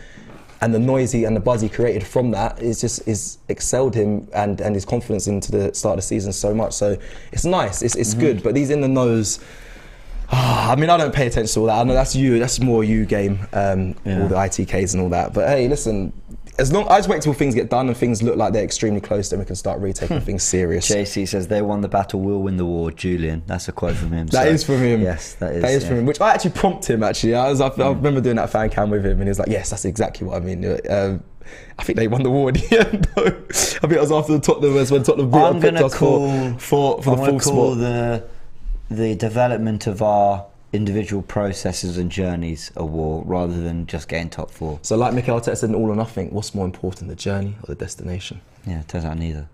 and the noise and the buzz he created from that is excelled him and his confidence into the start of the season so much. So it's nice, it's good. But these in the knows, I mean, I don't pay attention to all that. I know that's more you game, all the ITKs and all that. But hey, listen, as long I just wait till things get done and things look like they're extremely close, then we can start retaking things serious. JC says they won the battle, we'll win the war. Julian, that's a quote from him. That is from him. Yes, that is from him. Which I actually prompted him. Actually, I remember doing that fan cam with him, and he was like, "Yes, that's exactly what I mean." I think they won the war in the end, though. I think it was after the Tottenham, when Tottenham beat I'm going to call for the full spot. The development of our individual processes and journeys a war rather than just getting top 4. So like Mikel Arteta said in All or Nothing, what's more important, the journey or the destination? Yeah, it turns out neither.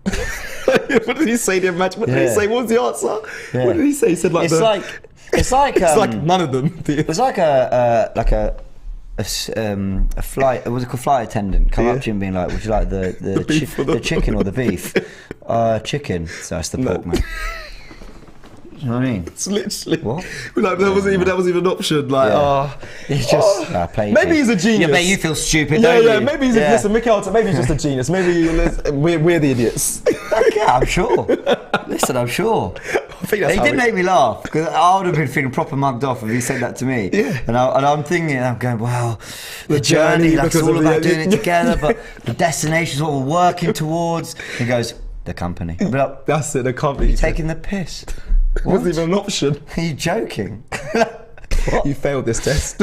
What did he say in the match? What did he say? What was the answer? Yeah. What did he say? He said like it's like none of them. It's like a flight. Was it called flight attendant? Come up to you and being like, "Would you like the chicken or the beef?" Chicken. So it's the pork, man. You know what I mean? It's literally what? Like that wasn't even an option. Like, it's just maybe he's a genius. Yeah, mate, you feel stupid, don't you? Maybe he's listen, Mikel, maybe he's just a genius. Maybe we're the idiots. Yeah, I'm sure. Listen, I'm sure. I think that's he did make me laugh because I would have been feeling proper mugged off if he said that to me. Yeah. And I'm thinking, I'm going, wow, the journey, that's all about doing it together, but the destination is what we're working towards. He goes, the company. I'll be like, that's it, the company. You're taking the piss. It wasn't even an option. Are you joking? What? You failed this test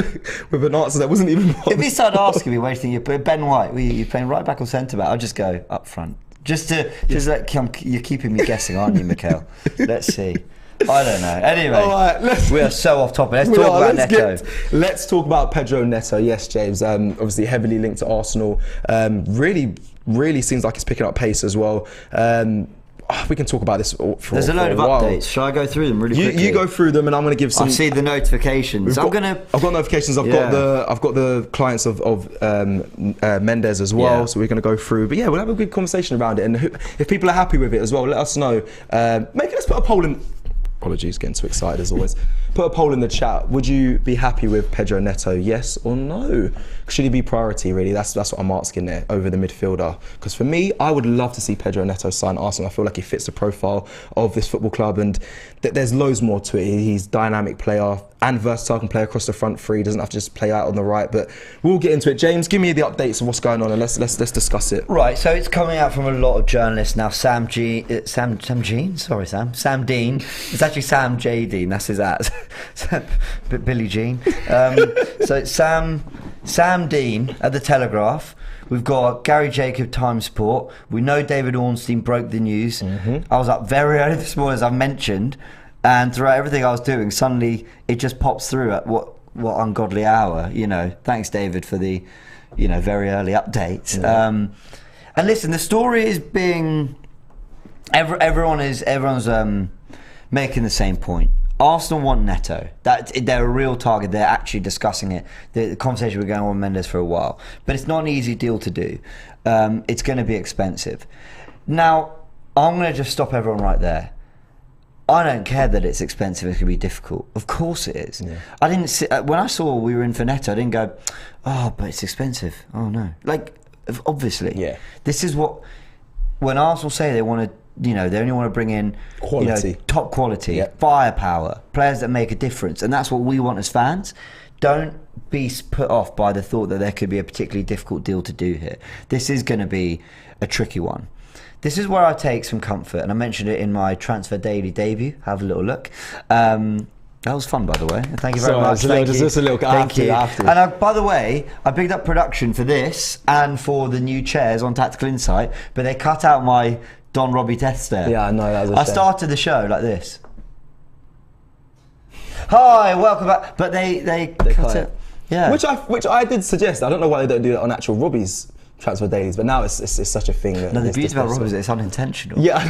with an answer that wasn't even one. If he started asking me, where do you think Ben White, you playing right back or centre back? I'll just go up front. Just you're keeping me guessing, aren't you, Mikel? Let's see. I don't know. Anyway, all right, we are so off topic. Let's talk about Neto. Let's talk about Pedro Neto. Yes, James. Obviously heavily linked to Arsenal. Really seems like he's picking up pace as well. We can talk about this There's a load of updates. Shall I go through them really quickly? You go through them, and I'm going to give some. I see the notifications. I've got notifications. I've got the clients of Mendes as well. Yeah. So we're going to go through. But yeah, we'll have a good conversation around it. And if people are happy with it as well, let us know. Let's put a poll in. Apologies, getting too excited as always. Put a poll in the chat. Would you be happy with Pedro Neto? Yes or no? Should he be priority, really? That's what I'm asking there, over the midfielder. Because for me, I would love to see Pedro Neto sign Arsenal. I feel like he fits the profile of this football club, and there's loads more to it. He's a dynamic player and versatile, can play across the front three. Doesn't have to just play out on the right. But we'll get into it. James, give me the updates of what's going on, and let's discuss it. Right. So it's coming out from a lot of journalists now. Sam Dean. It's actually Sam J. Dean. That's his at. Billie Jean. So it's Sam Dean at the Telegraph. We've got Gary Jacob, Time Sport. We know David Ornstein broke the news. I was up very early this morning, as I mentioned, and throughout everything I was doing, suddenly it just pops through at what ungodly hour. Thanks, David, for the very early updates. And listen, the story is being everyone's making the same point. Arsenal want Neto. They're a real target. They're actually discussing it. The conversation we're going on with Mendes for a while. But it's not an easy deal to do. It's going to be expensive. Now, I'm going to just stop everyone right there. I don't care that it's expensive. It's going to be difficult. Of course it is. Yeah. I didn't when I saw we were in for Neto, I didn't go, oh, but it's expensive. Oh, no. Obviously. Yeah. This is what... When Arsenal say they want to, they only want to bring in quality, top quality, firepower, players that make a difference, and that's what we want as fans. Don't be put off by the thought that there could be a particularly difficult deal to do here. This is going to be a tricky one. This is where I take some comfort, and I mentioned it in my Transfer Daily debut. Have a little look. That was fun, by the way. Thank you very much. Just a little. Thank you. And by the way, I picked up production for this and for the new chairs on Tactical Insight, but they cut out my Don Robbie death stare. Yeah, I know, that was a shame. I started the show like this. Hi, welcome back. But they cut it. Yeah. Which I did suggest. I don't know why they don't do it on actual Robbie's Transfer Dailies, but now it's such a thing. No, the beauty about Robbie is it's unintentional. Yeah,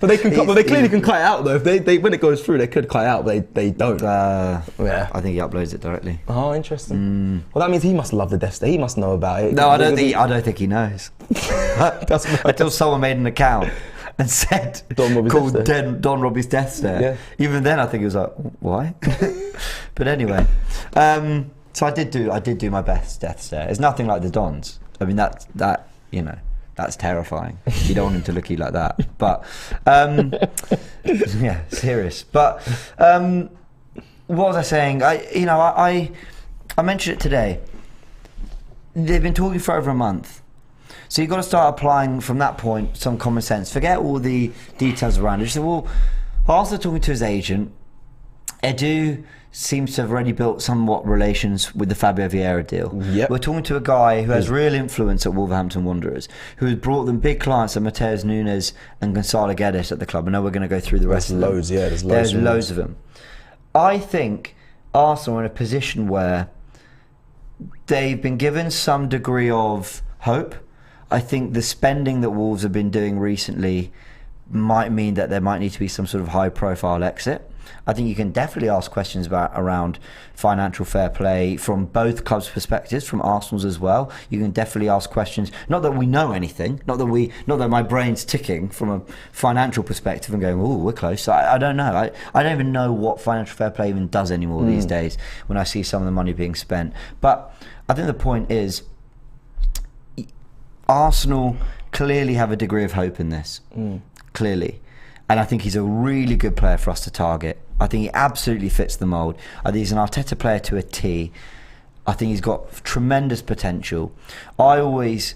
but they clearly can cut it out though. If they when it goes through, they could cut it out, but they don't. I think he uploads it directly. Oh, interesting. Well, that means he must love the Death Star. He must know about it. No, I don't think he knows. Until someone made an account and said Don Robbie's Death Stare. Yeah. Even then, I think he was like, why? But anyway. So I did do my best death stare. It's nothing like the Dons. I mean, that's terrifying. You don't want him to look at you like that. But yeah, serious. But what was I saying? I mentioned it today. They've been talking for over a month. So you've got to start applying from that point some common sense. Forget all the details around it. Just say, well, Arsenal talking to his agent. Edu seems to have already built somewhat relations with the Fabio Vieira deal. Yep. We're talking to a guy who has real influence at Wolverhampton Wanderers, who has brought them big clients like Mateus Nunes and Gonçalo Guedes at the club. I know we're going to go through the rest of them. There's loads of them. I think Arsenal are in a position where they've been given some degree of hope. I think the spending that Wolves have been doing recently might mean that there might need to be some sort of high-profile exit. I think you can definitely ask questions around financial fair play from both clubs' perspectives, from Arsenal's as well. You can definitely ask questions. Not that we know anything, not that my brain's ticking from a financial perspective and going, "Oh, we're close." I don't know. I don't even know what financial fair play even does anymore these days. When I see some of the money being spent, but I think the point is, Arsenal clearly have a degree of hope in this. Clearly. And I think he's a really good player for us to target. I think he absolutely fits the mould. I think he's an Arteta player to a T. I think he's got tremendous potential. I always,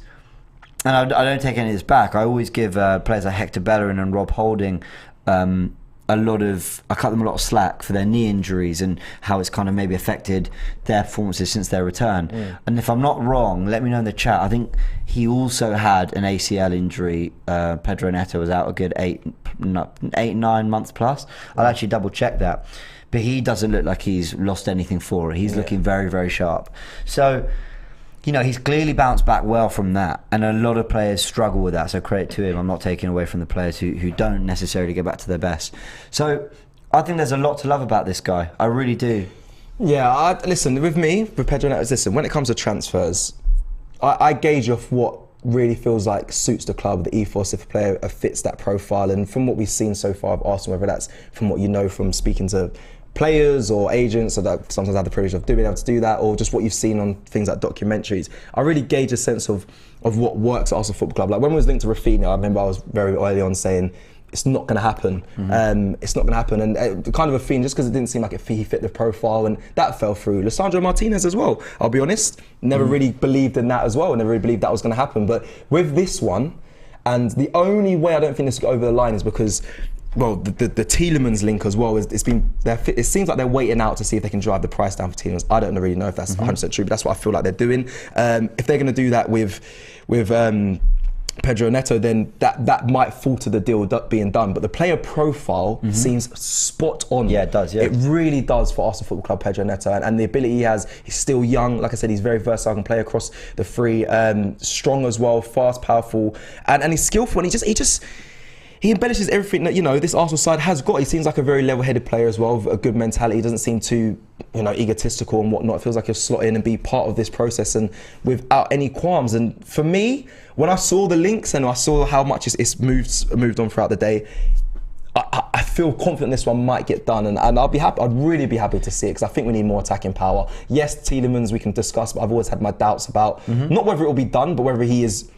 and I don't take any of this back, I always give players like Hector Bellerin and Rob Holding I cut them a lot of slack for their knee injuries and how it's kind of maybe affected their performances since their return. And if I'm not wrong, let me know in the chat. I think he also had an ACL injury. Pedro Neto was out a good 8-9 months plus. I'll actually double check that. But he doesn't look like he's lost anything for it. He's looking very, very sharp. So, he's clearly bounced back well from that, and a lot of players struggle with that, so credit to him. I'm not taking away from the players who don't necessarily get back to their best. So I think there's a lot to love about this guy. I really do. Yeah, listen, with Pedro Neto, listen, when it comes to transfers, I gauge off what really feels like suits the club, the ethos, if a player fits that profile. And from what we've seen so far of Arsenal, whether that's from what you know from speaking to players or agents, or that sometimes I have the privilege of being able to do that, or just what you've seen on things like documentaries, I really gauge a sense of what works at Arsenal Football Club. Like when we was linked to Rafinha, I remember I was very early on saying it's not going to happen. It's not going to happen, and kind of a theme just because it didn't seem like he fit the profile, and that fell through. Lisandro Martinez as well, I'll be honest, never really believed in that as well, never really believed that was going to happen. But with this one, and the only way I don't think this will go over the line is because, well, the Tielemans link as well, it seems like they're waiting out to see if they can drive the price down for Tielemans. I don't really know if that's 100% true, but that's what I feel like they're doing. If they're going to do that with Pedro Neto, then that might falter the deal being done. But the player profile seems spot on. Yeah, it does. Yeah, it really does for Arsenal Football Club, Pedro Neto, and the ability he has. He's still young. Like I said, he's very versatile, can play across the three. Strong as well, fast, powerful, and he's skillful. And he embellishes everything that this Arsenal side has got. He seems like a very level-headed player as well, with a good mentality. He doesn't seem too, egotistical and whatnot. It feels like he'll slot in and be part of this process and without any qualms. And for me, when I saw the links and I saw how much it's moved on throughout the day, I feel confident this one might get done, and I'll be happy. I'd really be happy to see it, because I think we need more attacking power. Yes, Tielemans we can discuss, but I've always had my doubts about not whether it will be done, but whether he's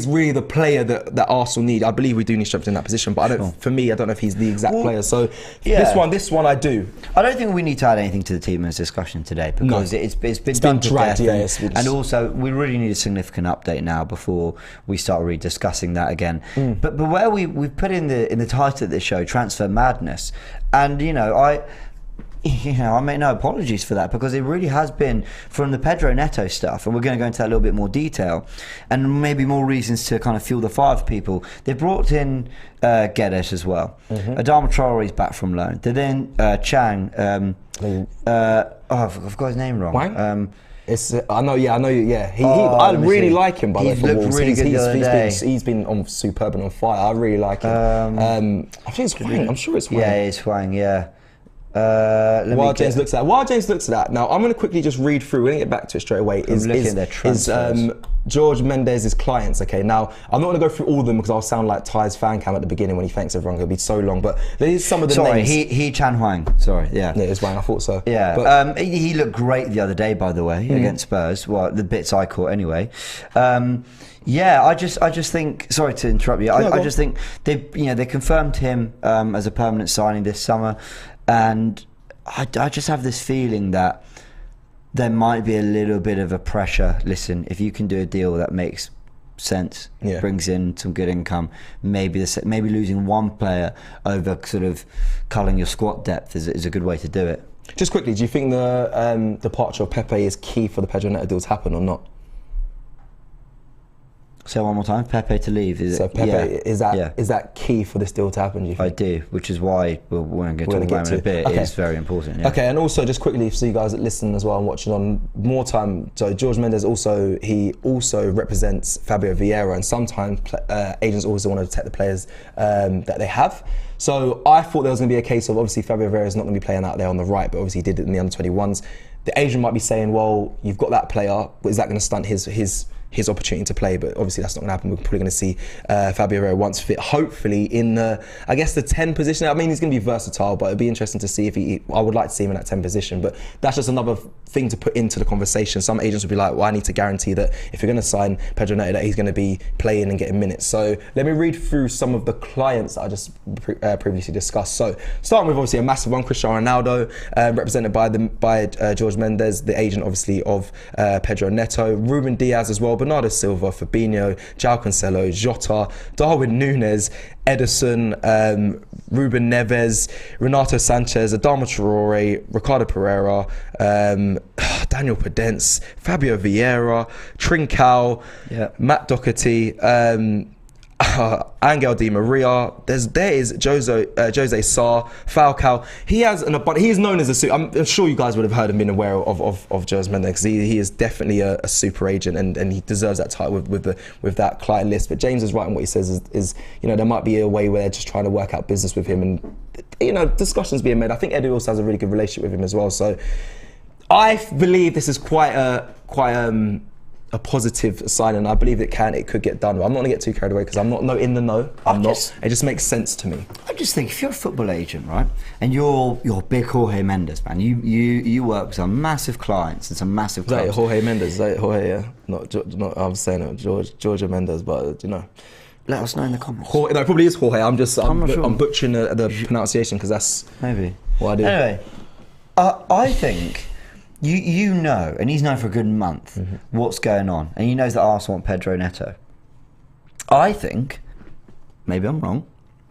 really the player that Arsenal need. I believe we do need strength in that position, but for me, I don't know if he's the exact player. So this one I do. I don't think we need to add anything to the Tielemans discussion today, because it's been done to dragged, death, and also we really need a significant update now before we start rediscussing that again. But where we've put in the title of this show, Transfer Madness, and I make no apologies for that, because it really has been, from the Pedro Neto stuff, and we're going to go into that a little bit more detail, and maybe more reasons to kind of fuel the fire for people. They brought in Guedes as well. Adama Traore's back from loan. They then Chang. I've got his name wrong. Wang? I know. I really like him, by the way. He's looked really good the other day. He's been on superb and on fire. I really like him. I think it's Wang. I'm sure it's Wang. Yeah, it's Wang. Yeah. While James looks at that, now I'm going to quickly just read through. We're going to get back to it straight away. Is George Mendes' clients? Okay, now I'm not going to go through all of them because I'll sound like Ty's fan cam at the beginning when he thanks everyone. It'll be so long, but there's some of the names. He Chan Huang. Sorry, yeah. Yeah, it was Wang. I thought so. Yeah, but, he looked great the other day, by the way, against Spurs. Well, the bits I caught anyway. Yeah, I just think. Sorry to interrupt you. I just think they confirmed him as a permanent signing this summer, and I just have this feeling that there might be a little bit of a pressure. Listen, if you can do a deal that makes sense, brings in some good income, maybe losing one player over sort of culling your squad depth is a good way to do it. Just quickly, do you think the departure of Pepe is key for the Pedro Neto deal to happen or not? Say one more time. Pepe to leave. Is that key for this deal to happen? Do you think? I do, which is why we're going to talk about it in a bit. Okay. It's very important. Yeah. Okay, and also just quickly for you guys that listen as well and watching on more time. So George Mendes also represents Fabio Vieira, and sometimes agents also want to protect the players that they have. So I thought there was going to be a case of obviously Fabio Vieira is not going to be playing out there on the right, but obviously he did it in the under-21s. The agent might be saying, well, you've got that player, but is that going to stunt his opportunity to play? But obviously that's not going to happen. We're probably going to see Fabio Vieira once fit, hopefully in the 10 position. I mean, he's going to be versatile, but it'd be interesting to see if I would like to see him in that 10 position, but that's just another thing to put into the conversation. Some agents would be like, well, I need to guarantee that if you're going to sign Pedro Neto, that he's going to be playing and getting minutes. So let me read through some of the clients that I just previously discussed. So starting with obviously a massive one, Cristiano Ronaldo, represented by George Mendes, the agent obviously of Pedro Neto, Ruben Diaz as well, Bernardo Silva, Fabinho, João Cancelo, Jota, Darwin Núñez, Ederson, Ruben Neves, Renato Sanchez, Adama Traore, Ricardo Pereira, Daniel Podence, Fabio Vieira, Trincao, Matt Doherty, Angel Di Maria. There is Jose Sarr, Falcao. He is known as I'm sure you guys would have heard and been aware of Jose Mendes, because he is definitely a super agent, and he deserves that title with that client list. But James is right in what he says is there might be a way where they're just trying to work out business with him, and discussions being made. I think Eddie also has a really good relationship with him as well. So I believe this is quite a positive sign, and I believe it could get done. I'm not going to get too carried away because I'm not in the know. It just makes sense to me. I just think if you're a football agent, right, and you're big Jorge Mendes, man, you work with some massive clients and some massive clubs. Is that Jorge Mendes? Is that Jorge? Yeah, not I'm saying it, George Mendes, but let us know in the comments. No, it probably is Jorge. I'm butchering the pronunciation because that's maybe what I do. Anyway, I think. You know, and he's known for a good month what's going on, and he knows that Arsenal want Pedro Neto. I think, maybe I'm wrong,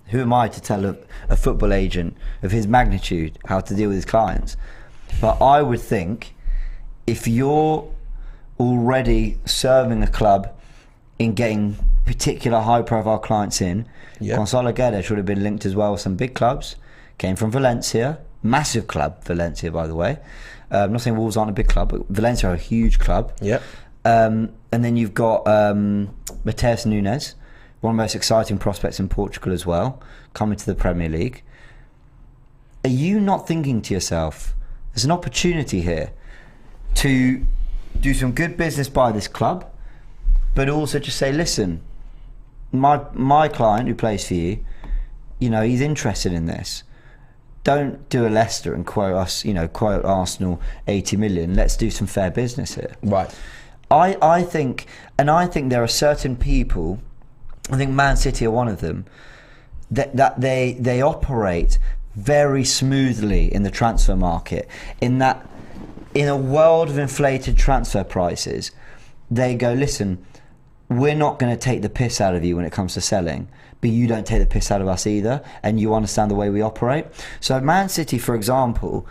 who am I to tell a football agent of his magnitude how to deal with his clients? But I would think if you're already serving a club in getting particular high-profile clients in, Gonzalo Guedes would have been linked as well with some big clubs, came from Valencia, massive club, Valencia, by the way. I'm not saying Wolves aren't a big club, but Valencia are a huge club. Yep. And then you've got Mateus Nunes, one of the most exciting prospects in Portugal as well, coming to the Premier League. Are you not thinking to yourself, there's an opportunity here to do some good business by this club, but also just say, listen, my client who plays for you, he's interested in this. Don't do a Leicester and quote Arsenal 80 million. Let's do some fair business here. Right. I think there are certain people, I think Man City are one of them, that they operate very smoothly in the transfer market, in that in a world of inflated transfer prices, they go, listen, we're not going to take the piss out of you when it comes to selling, but you don't take the piss out of us either, and you understand the way we operate. So Man City, for example,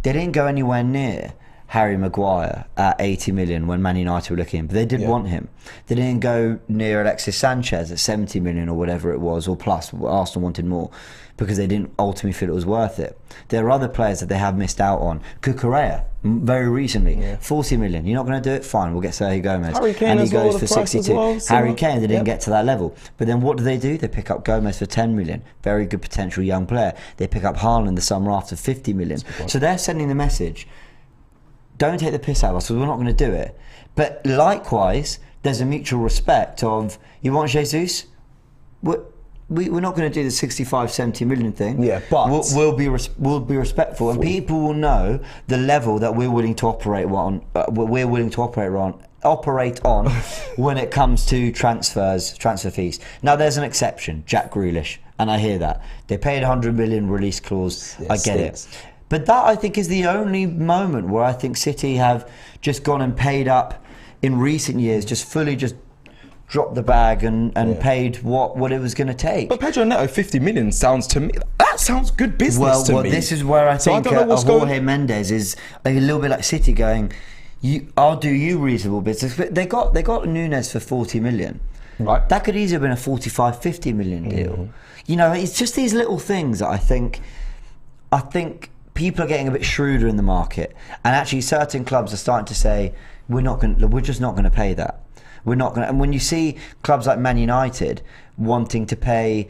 they didn't go anywhere near Harry Maguire at 80 million when Man United were looking, but they did want him. They didn't go near Alexis Sanchez at 70 million or whatever it was, or plus. Arsenal wanted more because they didn't ultimately feel it was worth it. There are other players that they have missed out on. Cucurella, very recently. 40 million. You're not going to do it? Fine, we'll get Sergio Gomez. Harry Kane and he as well, goes the for price 62. as well, Harry Kane, they didn't Yep. get to that level. But then what do? They pick up Gomez for 10 million. Very good potential young player. They pick up Haaland the summer after 50 million. So they're sending the message, don't take the piss out of us, because we're not going to do it. But likewise, there's a mutual respect of, you want Jesus? We're not going to do the 65, 70 million thing. Yeah, but we'll be respectful, and people will know the level that we're willing to operate on. When it comes to transfer fees. Now, there's an exception, Jack Grealish, and I hear that they paid 100 million release clause. I get it, but that, I think, is the only moment where I think City have just gone and paid up in recent years, just fully dropped the bag and paid what it was going to take. But Pedro Neto, 50 million sounds to me, that sounds good business to me. Well, this is where I think Jorge Mendes is a little bit like City going, I'll do you reasonable business. But they got Núñez for 40 million. Right. That could easily have been a 45, 50 million deal. You know, it's just these little things that I think people are getting a bit shrewder in the market, and actually certain clubs are starting to say, we're just not going to pay that. We're not going to. And when you see clubs like Man United wanting to pay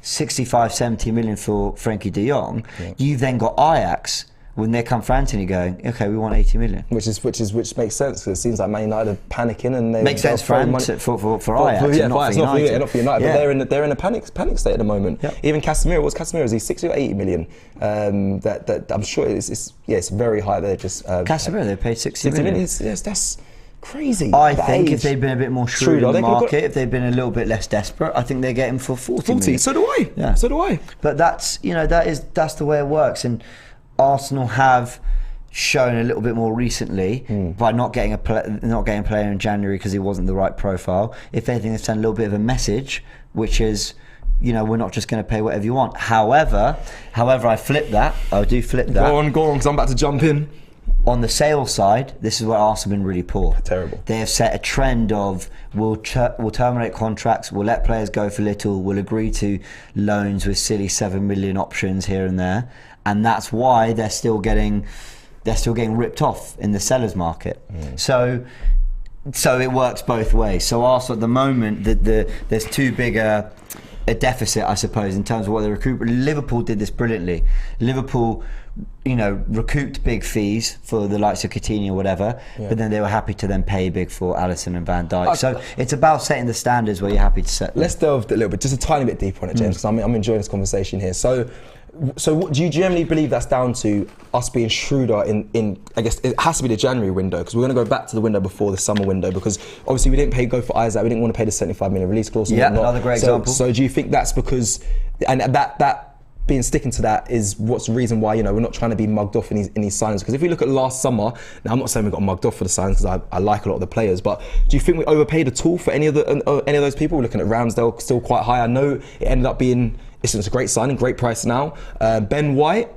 65, 70 million for Frankie de Jong, you've then got Ajax, when they come for Anthony, going, okay, we want 80 million. Which makes sense, because it seems like Man United are panicking, and they makes sense for Ajax, not for United. Not for United, but they're in a panic state at the moment. Yep. Even Casemiro, what's Casemiro? Is he 60 or 80 million? That I'm sure it's very high. They're just Casemiro, they paid 60 million. Yes, that's crazy. I think if they'd been a bit more shrewd in the market, if they'd been a little bit less desperate, I think they're getting for 40 million. So do I. Yeah. So do I. But that's the way it works, and Arsenal have shown a little bit more recently by not getting a player in January because he wasn't the right profile. If anything, they've sent a little bit of a message, which is, we're not just going to pay whatever you want. However, I flip that. I do flip that. Go on, because I'm about to jump in. On the sales side, this is where Arsenal have been really poor. Terrible. They have set a trend of we'll terminate contracts, we'll let players go for little, we'll agree to loans with silly 7 million options here and there, and that's why they're still getting ripped off in the sellers market. So it works both ways. So Arsenal at the moment, there's too big a deficit, I suppose, in terms of what they recruit. Liverpool did this brilliantly. Liverpool, recouped big fees for the likes of Coutinho or whatever, but then they were happy to then pay big for Alisson and Van Dijk. So it's about setting the standards where you're happy to set them. Let's delve a little bit, just a tiny bit deeper on it, James, because I'm enjoying this conversation here. So what, do you generally believe that's down to us being shrewder in I guess it has to be the January window, because we're going to go back to the window before the summer window, because obviously we didn't go for Isaac, we didn't want to pay the 75 million release clause. Yeah, another great example. So do you think that's because, and that being sticking to that is what's the reason why we're not trying to be mugged off in these signings? Because if we look at last summer, now I'm not saying we got mugged off for the signings, because I like a lot of the players, but do you think we overpaid at all for any of those people? We're looking at Ramsdale still quite high. I know it ended up being it's a great signing, great price now. Ben White,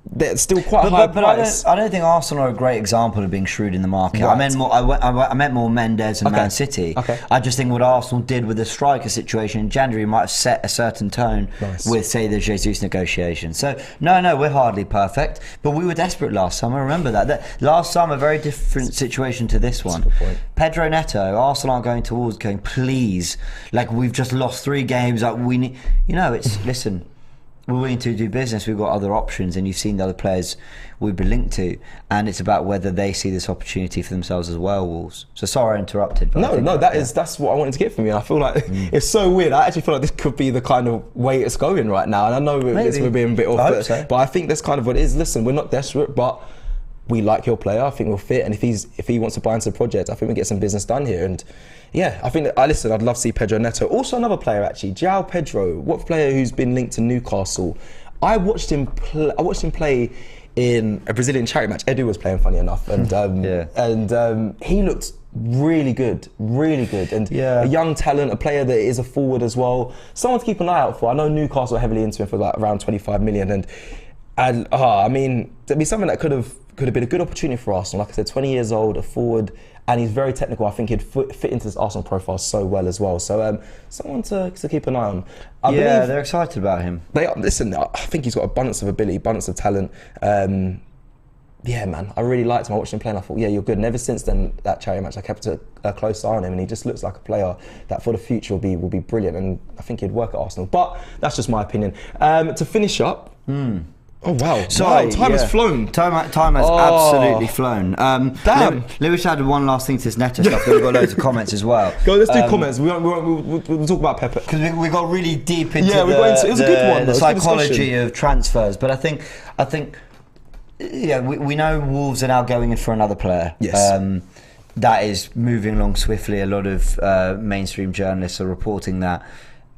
they're still quite high price. I don't think Arsenal are a great example of being shrewd in the market. Right. I meant more Mendes and Man City. Okay. I just think what Arsenal did with the striker situation in January might have set a certain tone with, say, the Jesus negotiation. So no, we're hardly perfect, but we were desperate last summer. Remember that last summer, very different situation to this one. That's a good point. Pedro Neto, Arsenal aren't going towards going, please, like we've just lost 3 games. Like we need, listen. We're willing to do business. We've got other options, and you've seen the other players we've been linked to, and it's about whether they see this opportunity for themselves as well, Wolves. So sorry I interrupted. But that's what I wanted to get from you. I feel like it's so weird. I actually feel like this could be the kind of way it's going right now, and I know we're being a bit off, but I think that's kind of what it is. Listen, we're not desperate, but we like your player. I think we'll fit, and if he wants to buy into the project, I think we get some business done here. And yeah, I think I'd love to see Pedro Neto. Also another player actually, João Pedro, what player who's been linked to Newcastle. I watched him play in a Brazilian charity match. Edu was playing, funny enough, and he looked really good, and a young talent, a player that is a forward as well. Someone to keep an eye out for. I know Newcastle are heavily into him for like around 25 million, and I mean, it'd be something that could have been a good opportunity for Arsenal. Like I said, 20 years old, a forward, and he's very technical. I think he'd fit into this Arsenal profile so well as well. So someone to keep an eye on. I believe they're excited about him. They are. Listen, I think he's got abundance of ability, abundance of talent. yeah, man, I really liked him. I watched him play and I thought, yeah, you're good. And ever since then, that charity match, I kept a close eye on him, and he just looks like a player that for the future will be brilliant, and I think he'd work at Arsenal. But that's just my opinion. To finish up, oh wow! Sorry, wow, time has flown. Time has absolutely flown. Damn. Let me just add one last thing to this Neto stuff. We've got loads of comments as well. Go, let's do comments. We'll talk about Pepe because we got really deep into it was a good one. The psychology of transfers. But I think. Yeah, we know Wolves are now going in for another player. Yes. That is moving along swiftly. A lot of mainstream journalists are reporting that.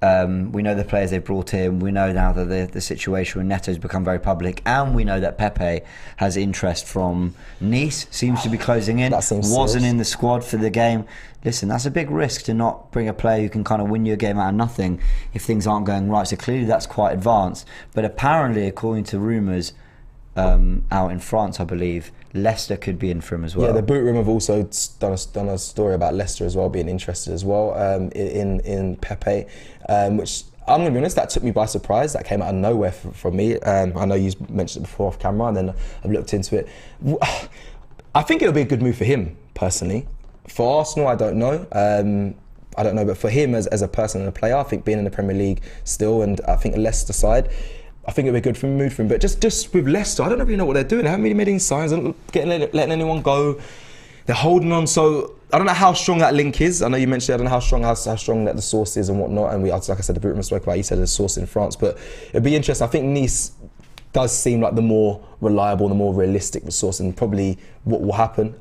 We know the players they've brought in. We know now that the situation with Neto has become very public, and we know that Pepe has interest from Nice. Seems to be closing in. Wasn't serious. In the squad for the game. Listen, that's a big risk to not bring a player who can kind of win you a game out of nothing if things aren't going right. So clearly that's quite advanced. But apparently, according to rumours, out in France, I believe, Leicester could be in for him as well. Yeah, the boot room have also done a story about Leicester as well, being interested as well in Pepe, which I'm going to be honest, that took me by surprise. That came out of nowhere from me. I know you mentioned it before off camera, and then I've looked into it. I think it'll be a good move for him, personally. For Arsenal, I don't know. I don't know, but for him as a person and a player, I think being in the Premier League still, and I think the Leicester side, I think it'd be a good mood for him. But just with Leicester, I don't really know what they're doing. They haven't really made any signs. They're not letting anyone go. They're holding on. So I don't know how strong that link is. I know you mentioned, I don't know how strong that the source is and whatnot. And like I said, the boot room spoke about, you said there's a source in France. But it'd be interesting. I think Nice does seem like the more reliable, the more realistic source, and probably what will happen.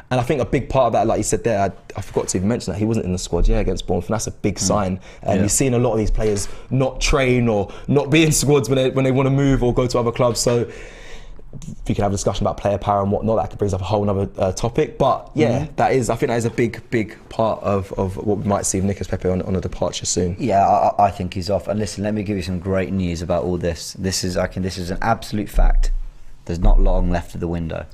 And I think a big part of that, like you said there, I forgot to even mention that he wasn't in the squad, against Bournemouth, and that's a big sign. And you've seen a lot of these players not train or not be in squads when they want to move or go to other clubs. So we can have a discussion about player power and whatnot. That could bring up a whole other topic. But I think that is a big part of what we might see with Nicolas Pepe on a departure soon. Yeah, I think he's off. And listen, let me give you some great news about all this. This is an absolute fact. There's not long left of the window,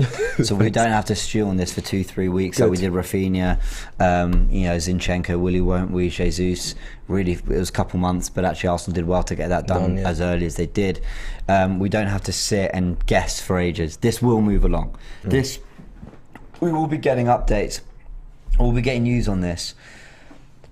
so we don't have to stew on this for 2-3 weeks. So we did Rafinha, Zinchenko, Willy won't we, Jesus. Really, it was a couple months, but actually Arsenal did well to get that done as early as they did. We don't have to sit and guess for ages. This will move along. We will be getting updates. We'll be getting news on this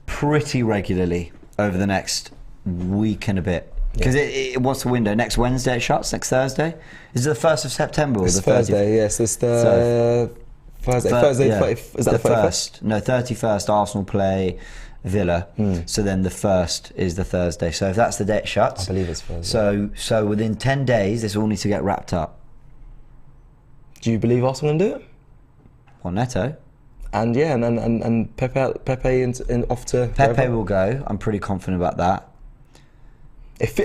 pretty regularly over the next week and a bit. Because what's the window? Next Wednesday it shuts? Next Thursday? Is it the 1st of September or it's the 30th? Thursday, yes. It's the Thursday. Is that the 31st? No, 31st Arsenal play Villa. So then the 1st is the Thursday. So if that's the day it shuts, I believe it's Thursday. So within 10 days this all needs to get wrapped up. Do you believe Arsenal can do it? Well, Neto. And and Pepe off to Pepe will go. I'm pretty confident about that. It's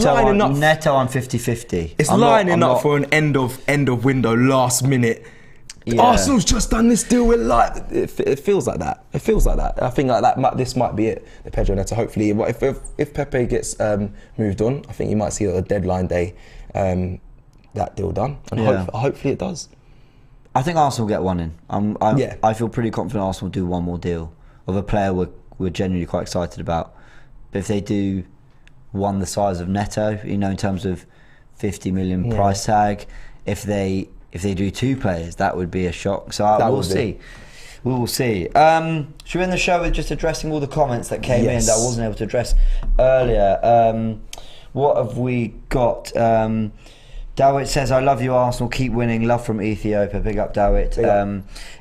lining up. Neto on 50-50. It's lining up for an end of window, last minute. Yeah. Arsenal's just done this deal with it feels like that. It feels like that. I think this might be it. The Pedro Neto. Hopefully, if Pepe gets moved on, I think you might see at a deadline day that deal done, and hopefully it does. I think Arsenal will get one in. I feel pretty confident Arsenal will do one more deal of a player we're genuinely quite excited about. But if they do one the size of Neto, in terms of 50 million price tag, if they do two players, that would be a shock. So we'll see. We will see. Should we end the show with just addressing all the comments that came in that I wasn't able to address earlier? What have we got? Dawit says, I love you Arsenal, keep winning, love from Ethiopia, big up Dawit.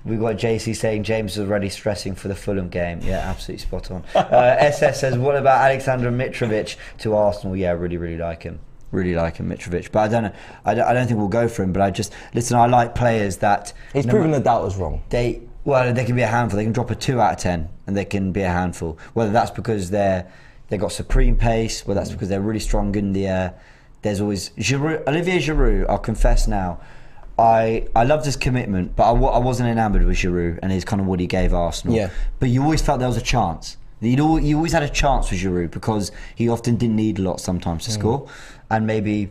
We've got JC saying James is already stressing for the Fulham game. Yeah, absolutely spot on. SS says, what about Alexander Mitrovic to Arsenal? Yeah, really like him. Really like him, Mitrovic. But I don't know, I don't think we'll go for him, but I like players that... He's proven the doubters wrong. They can be a handful. They can drop a 2 out of 10 and they can be a handful. Whether that's because they've got supreme pace, whether that's because they're really strong in the air. There's always Olivier Giroud. I'll confess now, I loved his commitment, but I wasn't enamoured with Giroud and his kind of what he gave Arsenal. Yeah. But you always felt there was a chance. You always had a chance with Giroud because he often didn't need a lot sometimes to score. And maybe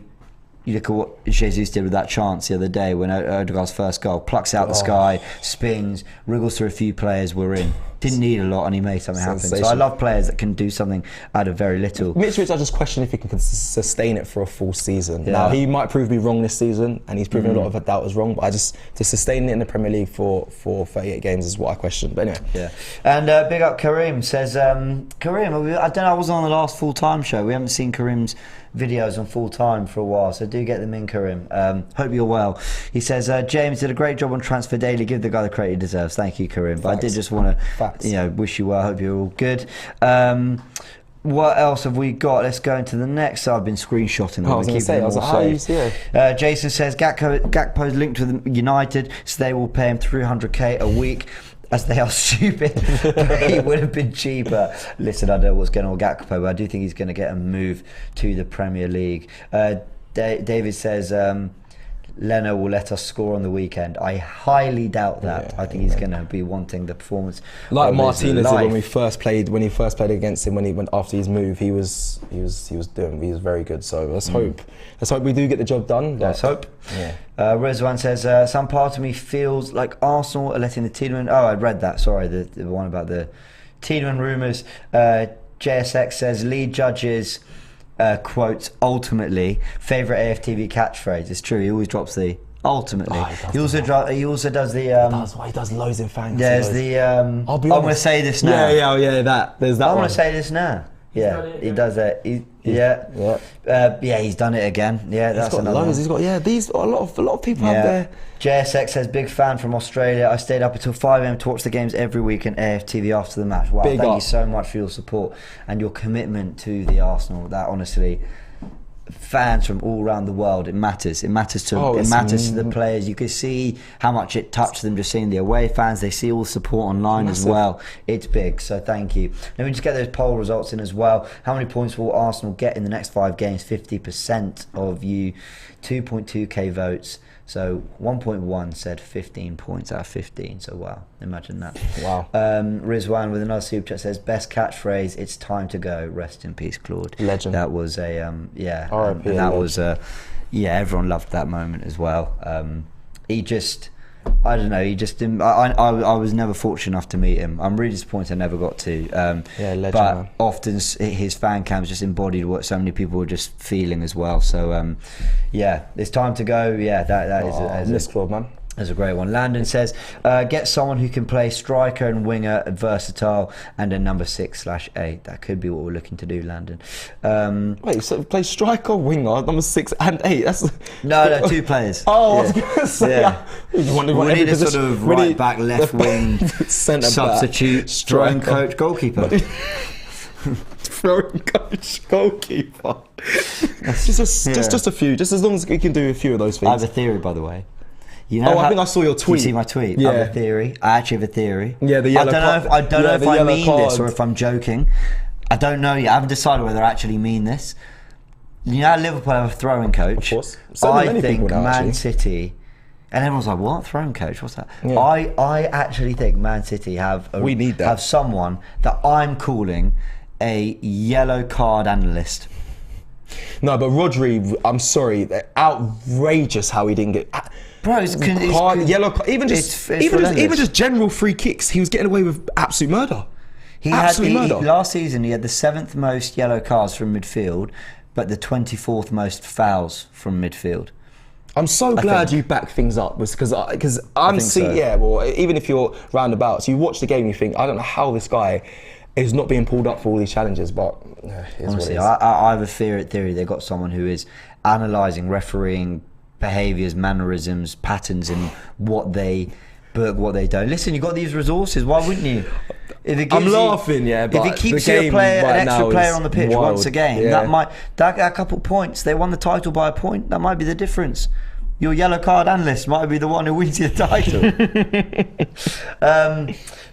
you look at what Jesus did with that chance the other day when Odegaard's first goal, plucks out the sky, spins, wriggles through a few players, we're in. Didn't need a lot, and he made something happen. So I love players that can do something out of very little. Mitrovic, I just question if he can sustain it for a full season. Now, he might prove me wrong this season, and he's proven a lot of doubt was wrong, but to sustain it in the Premier League for 38 games is what I question. But anyway. Yeah. And big up Kareem says, Kareem, I don't know, I wasn't on the last full-time show. We haven't seen Kareem's videos on full-time for a while, so do get them in, Kareem. Hope you're well. He says, James did a great job on Transfer Daily. Give the guy the credit he deserves. Thank you, Kareem. But I did just want to wish you well. Hope you're all good. What else have we got? Let's go into the next. So I've been screenshotting. I was going to say, how you see it? Jason says, Gakpo's linked with United, so they will pay him 300k a week. As they are stupid, he would have been cheaper. Listen, I don't know what's going on with Gakpo, but I do think he's going to get a move to the Premier League. David says, Leno will let us score on the weekend. I highly doubt that. I think he's going to be wanting the performance. Like Martinez did when he first played against him, when he went after his move, he was very good. So let's hope we do get the job done. Let's hope. Yeah. Rizwan says, some part of me feels like Arsenal are letting the Tiedemann. Oh, I read that. Sorry, the one about the Tiedemann rumours. JSX says lead judges. Quote, ultimately, favourite AFTV catchphrase. It's true, he always drops the ultimately. He also does the he does loads in fans. There's the I'm gonna say this now. There's that I'm one. gonna say this now. Yeah, he does that. He's done it again. Yeah, that's another one. He's got a lot of people have there. JSX says, big fan from Australia. I stayed up until 5 a.m. to watch the games every week and AFTV after the match. Wow, thank you so much for your support and your commitment to the Arsenal. That honestly, fans from all around the world, it matters. It matters to the players. You can see how much it touched them just seeing the away fans. They see all the support online as well. It's big, so thank you. Let me just get those poll results in as well. How many points will Arsenal get in the next 5 games? 50% of you, 2.2k votes. So 1.1 said 15 points out of 15. So wow, imagine that. Wow. Rizwan with another super chat says, best catchphrase, it's time to go. Rest in peace, Claude. Legend. That was a and that was everyone loved that moment as well. He just, I don't know, he just didn't. I was never fortunate enough to meet him. I'm really disappointed I never got to. Legend. But man. often his fan cams just embodied what so many people were just feeling as well. So it's time to go. Yeah, that is Claude, man. That's a great one. Landon says, get someone who can play striker and winger, versatile, and a number 6/8. That could be what we're looking to do, Landon. Wait, so play striker, winger, number 6 and 8. That's no, 2 players. Oh, I was gonna say. We need a sort of right back, left wing, substitute, throwing coach, goalkeeper. Throwing coach, goalkeeper. Just a few. Just as long as we can do a few of those things. I have a theory, by the way. I think I saw your tweet. You see my tweet? Yeah. I have a theory. I actually have a theory. Yeah, the yellow card. I don't know if I mean this or if I'm joking. I don't know yet. I haven't decided whether I actually mean this. You know how Liverpool have a throwing coach? Of course. I think Man City, and everyone's like, what? Throwing coach? What's that? Yeah. I actually think Man City have someone that I'm calling a yellow card analyst. No, but Rodri, I'm sorry, outrageous how he didn't get. Bro, yellow card, even just general free kicks. He was getting away with absolute murder. Last season, he had the 7th most yellow cards from midfield, but the 24th most fouls from midfield. I'm so glad you back things up, because I'm seeing. Yeah, well, even if you're roundabouts, you watch the game, you think, I don't know how this guy is not being pulled up for all these challenges, but honestly, I have a theory. They got someone who is analysing refereeing behaviours, mannerisms, patterns, and what they book, what they don't. Listen, you got these resources. Why wouldn't you? I'm laughing, but if it keeps you an extra player on the pitch once a game, that couple points. They won the title by a point. That might be the difference. Your yellow card analyst might be the one who wins you the title.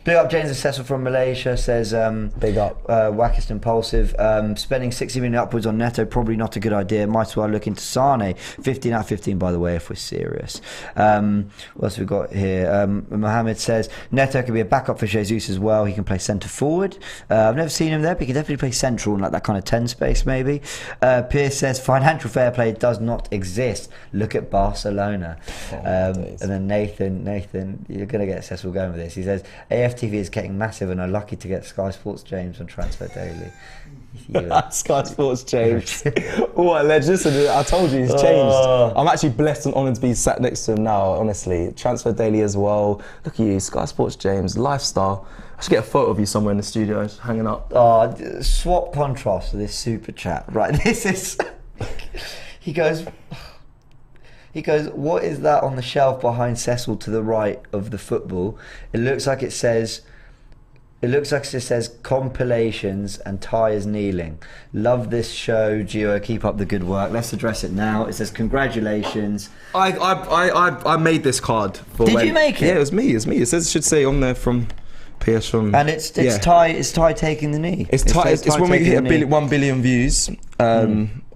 Big up James Assessor from Malaysia says, big up. Wackest Impulsive. Spending 60 million upwards on Neto, probably not a good idea. Might as well look into Sane. 15 out of 15, by the way, if we're serious. What else have we got here? Mohammed says, Neto can be a backup for Jesus as well. He can play centre forward. I've never seen him there, but he can definitely play central in like that kind of 10 space maybe. Pierce says, financial fair play does not exist. Look at Barcelona. Barcelona. And then Nathan, you're going to get Cecil going with this. He says, AFTV is getting massive and are lucky to get Sky Sports James on Transfer Daily. Sky Sports James. What a legend. Listen, I told you he's changed. I'm actually blessed and honoured to be sat next to him now, honestly. Transfer Daily as well. Look at you, Sky Sports James, lifestyle. I should get a photo of you somewhere in the studio, just hanging up. Swap contrast to this super chat. Right, this is... He goes, what is that on the shelf behind Cecil to the right of the football? It looks like it says compilations and Ty is kneeling. Love this show, Gio. Keep up the good work. Let's address it now. It says congratulations. I made this card. Did you make it? Yeah, it was me. It should say on there from PS from. And it's Ty. It's Ty taking the knee. It's when we hit 1 billion views.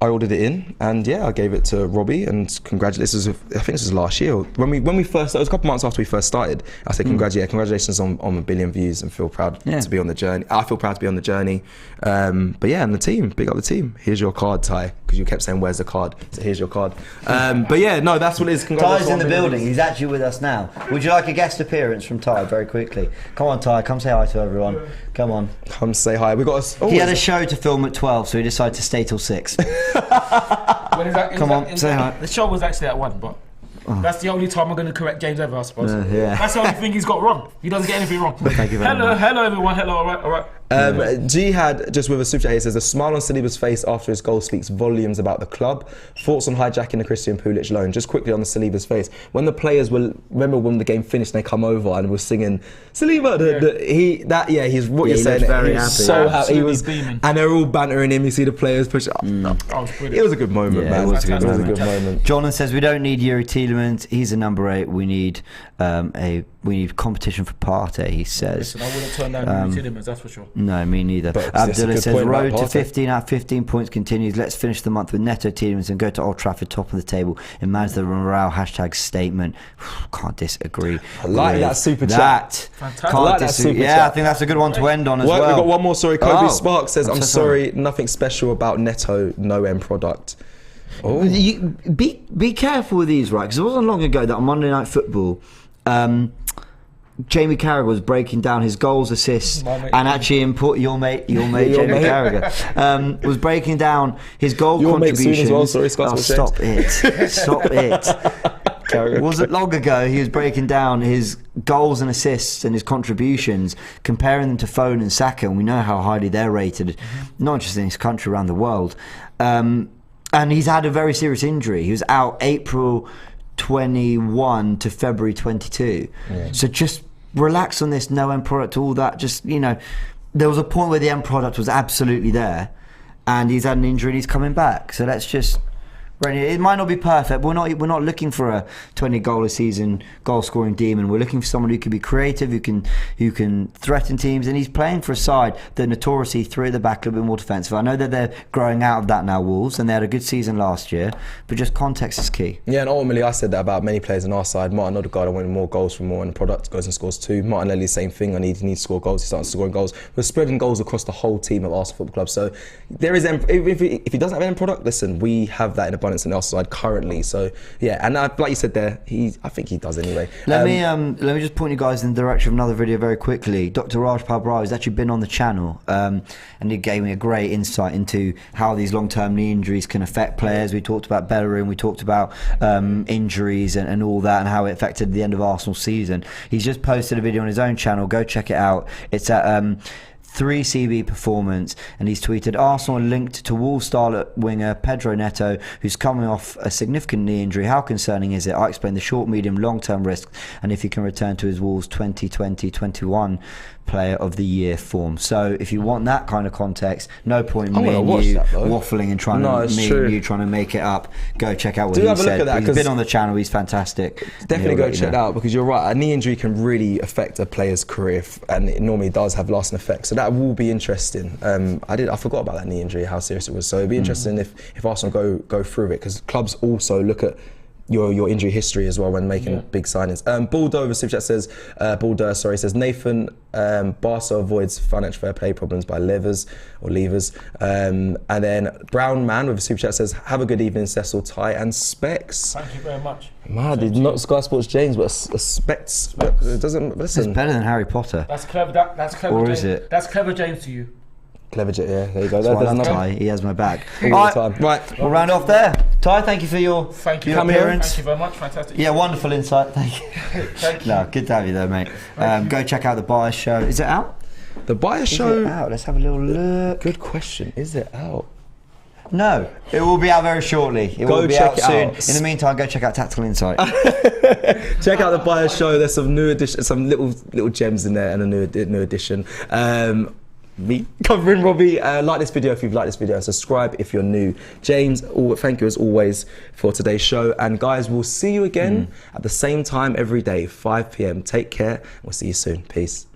I ordered it in, and I gave it to Robbie and congratulations. I think this was last year when we first. It was a couple months after we first started. I said congratulations on 1 billion views, and feel proud to be on the journey. I feel proud to be on the journey. And the team, big up the team. Here's your card, Ty, because you kept saying where's the card. So here's your card. That's what it is. Ty's in the building. He's actually with us now. Would you like a guest appearance from Ty very quickly? Come on, Ty. Come say hi to everyone. Come on. Come say hi. We got. He had a show to film at 12, so he decided to stay till 6. Come on, say hi. The show was actually at 1, but that's the only time I'm going to correct James ever, I suppose. That's the only thing he's got wrong. He doesn't get anything wrong. Thank you very much. Hello everyone. Hello, all right. Jihad, just with a super chat, he says, the smile on Saliba's face after his goal speaks volumes about the club. Thoughts on hijacking the Christian Pulisic loan? Just quickly on the Saliba's face. When the players remember when the game finished and they come over and were singing, Saliba, he's what you're saying. Very happy. So happy. He was beaming. And they're all bantering him. You see the players push up. It was a good moment, man. It was a good moment. Jonathan says, we don't need Yuri Tielemans. He's a number 8. We need competition for Partey, he says. Listen, I wouldn't turn down Yuri Tielemans, that's for sure. No, me neither. Abdullah says, road to 15 out of 15 points continues. Let's finish the month with Neto, Tielemans and go to Old Trafford top of the table and manage the morale #statement. Can't disagree. I like that super chat. Fantastic. I like that super chat. I think that's a good one to end on as well. We've got one more, sorry. Kobe Sparks says, I'm sorry, nothing special about Neto, no end product. Be careful with these, right? Because it wasn't long ago that on Monday Night Football, Jamie Carragher was breaking down his goals, assists, and actually your mate Jamie Carragher was breaking down his goal contributions. Well, sorry, stop it. Wasn't long ago he was breaking down his goals and assists and his contributions, comparing them to Foden and Saka, and we know how highly they're rated, not just in this country, around the world. And he's had a very serious injury. He was out April 21 to February 22. So just relax on this no end product, all that. Just, there was a point where the end product was absolutely there, and he's had an injury and he's coming back. So let's just. It might not be perfect, but we're not looking for a 20 goal a season goal scoring demon. We're looking for someone who can be creative, who can threaten teams, and he's playing for a side that notoriously threw at the back a little bit more defensive. I know that they're growing out of that now, Wolves, and they had a good season last year, but just context is key. Yeah, and ultimately I said that about many players on our side. Martin Odegaard, I wanted more goals from more, and the product goes and scores 2. Martinelli, same thing. I need to score goals. He starts scoring goals. We're spreading goals across the whole team of Arsenal Football Club. So there is, if he doesn't have any product, listen, we have that in abundance on our side currently. So and like you said there, I think he does anyway. Let me just point you guys in the direction of another video very quickly. Dr. Raj Pabrai has actually been on the channel, and he gave me a great insight into how these long-term knee injuries can affect players. We talked about Bellerin, we talked about injuries and all that, and how it affected the end of Arsenal's season. He's just posted a video on his own channel. Go check it out. It's at 3CB Performance, and he's tweeted, Arsenal linked to Wolves star winger Pedro Neto, who's coming off a significant knee injury. How concerning is it? I explain the short, medium, long-term risks, and if he can return to his Wolves 2020-21 Player of the Year form. So if you want that kind of context, no point me and you waffling and trying to make it up. Go check out what he said. He's been on the channel. He's fantastic. Definitely go check it out, because you're right. A knee injury can really affect a player's career, and it normally does have lasting effects. So that will be interesting. I forgot about that knee injury, how serious it was. So it'd be interesting if Arsenal go through it, because clubs also look at your injury history as well when making big signings. Baldo super chat says, says Nathan, Barca avoids financial fair play problems by levers. And then Brown Man with a super chat says, have a good evening, Cecil, Ty and Specs. Thank you very much. Mad, not Sky Sports James, but a Specs. It doesn't listen. It's better than Harry Potter. That's clever. That's clever. Or James. is it? That's clever James to you. Clever, yeah. There you go. That's why I love Ty. He has my back. Right, we'll round off there. Ty, thank you for your appearance. Thank you very much. Fantastic. Yeah, wonderful insight. Thank you. Thank you. No, good to have you though, mate. Go check out the Bias show. Is it out? The Bias show. Is it out? Let's have a little look. Good question. Is it out? No, it will be out very shortly. It will be out soon. In the meantime, go check out Tactical Insight. Check out the Bias show. There's some new additions, some little gems in there, and a new addition. Me covering Robbie. Like this video if you've liked this video. Subscribe if you're new. James, thank you as always for today's show. And guys, we'll see you again at the same time every day, 5 p.m. Take care. We'll see you soon. Peace.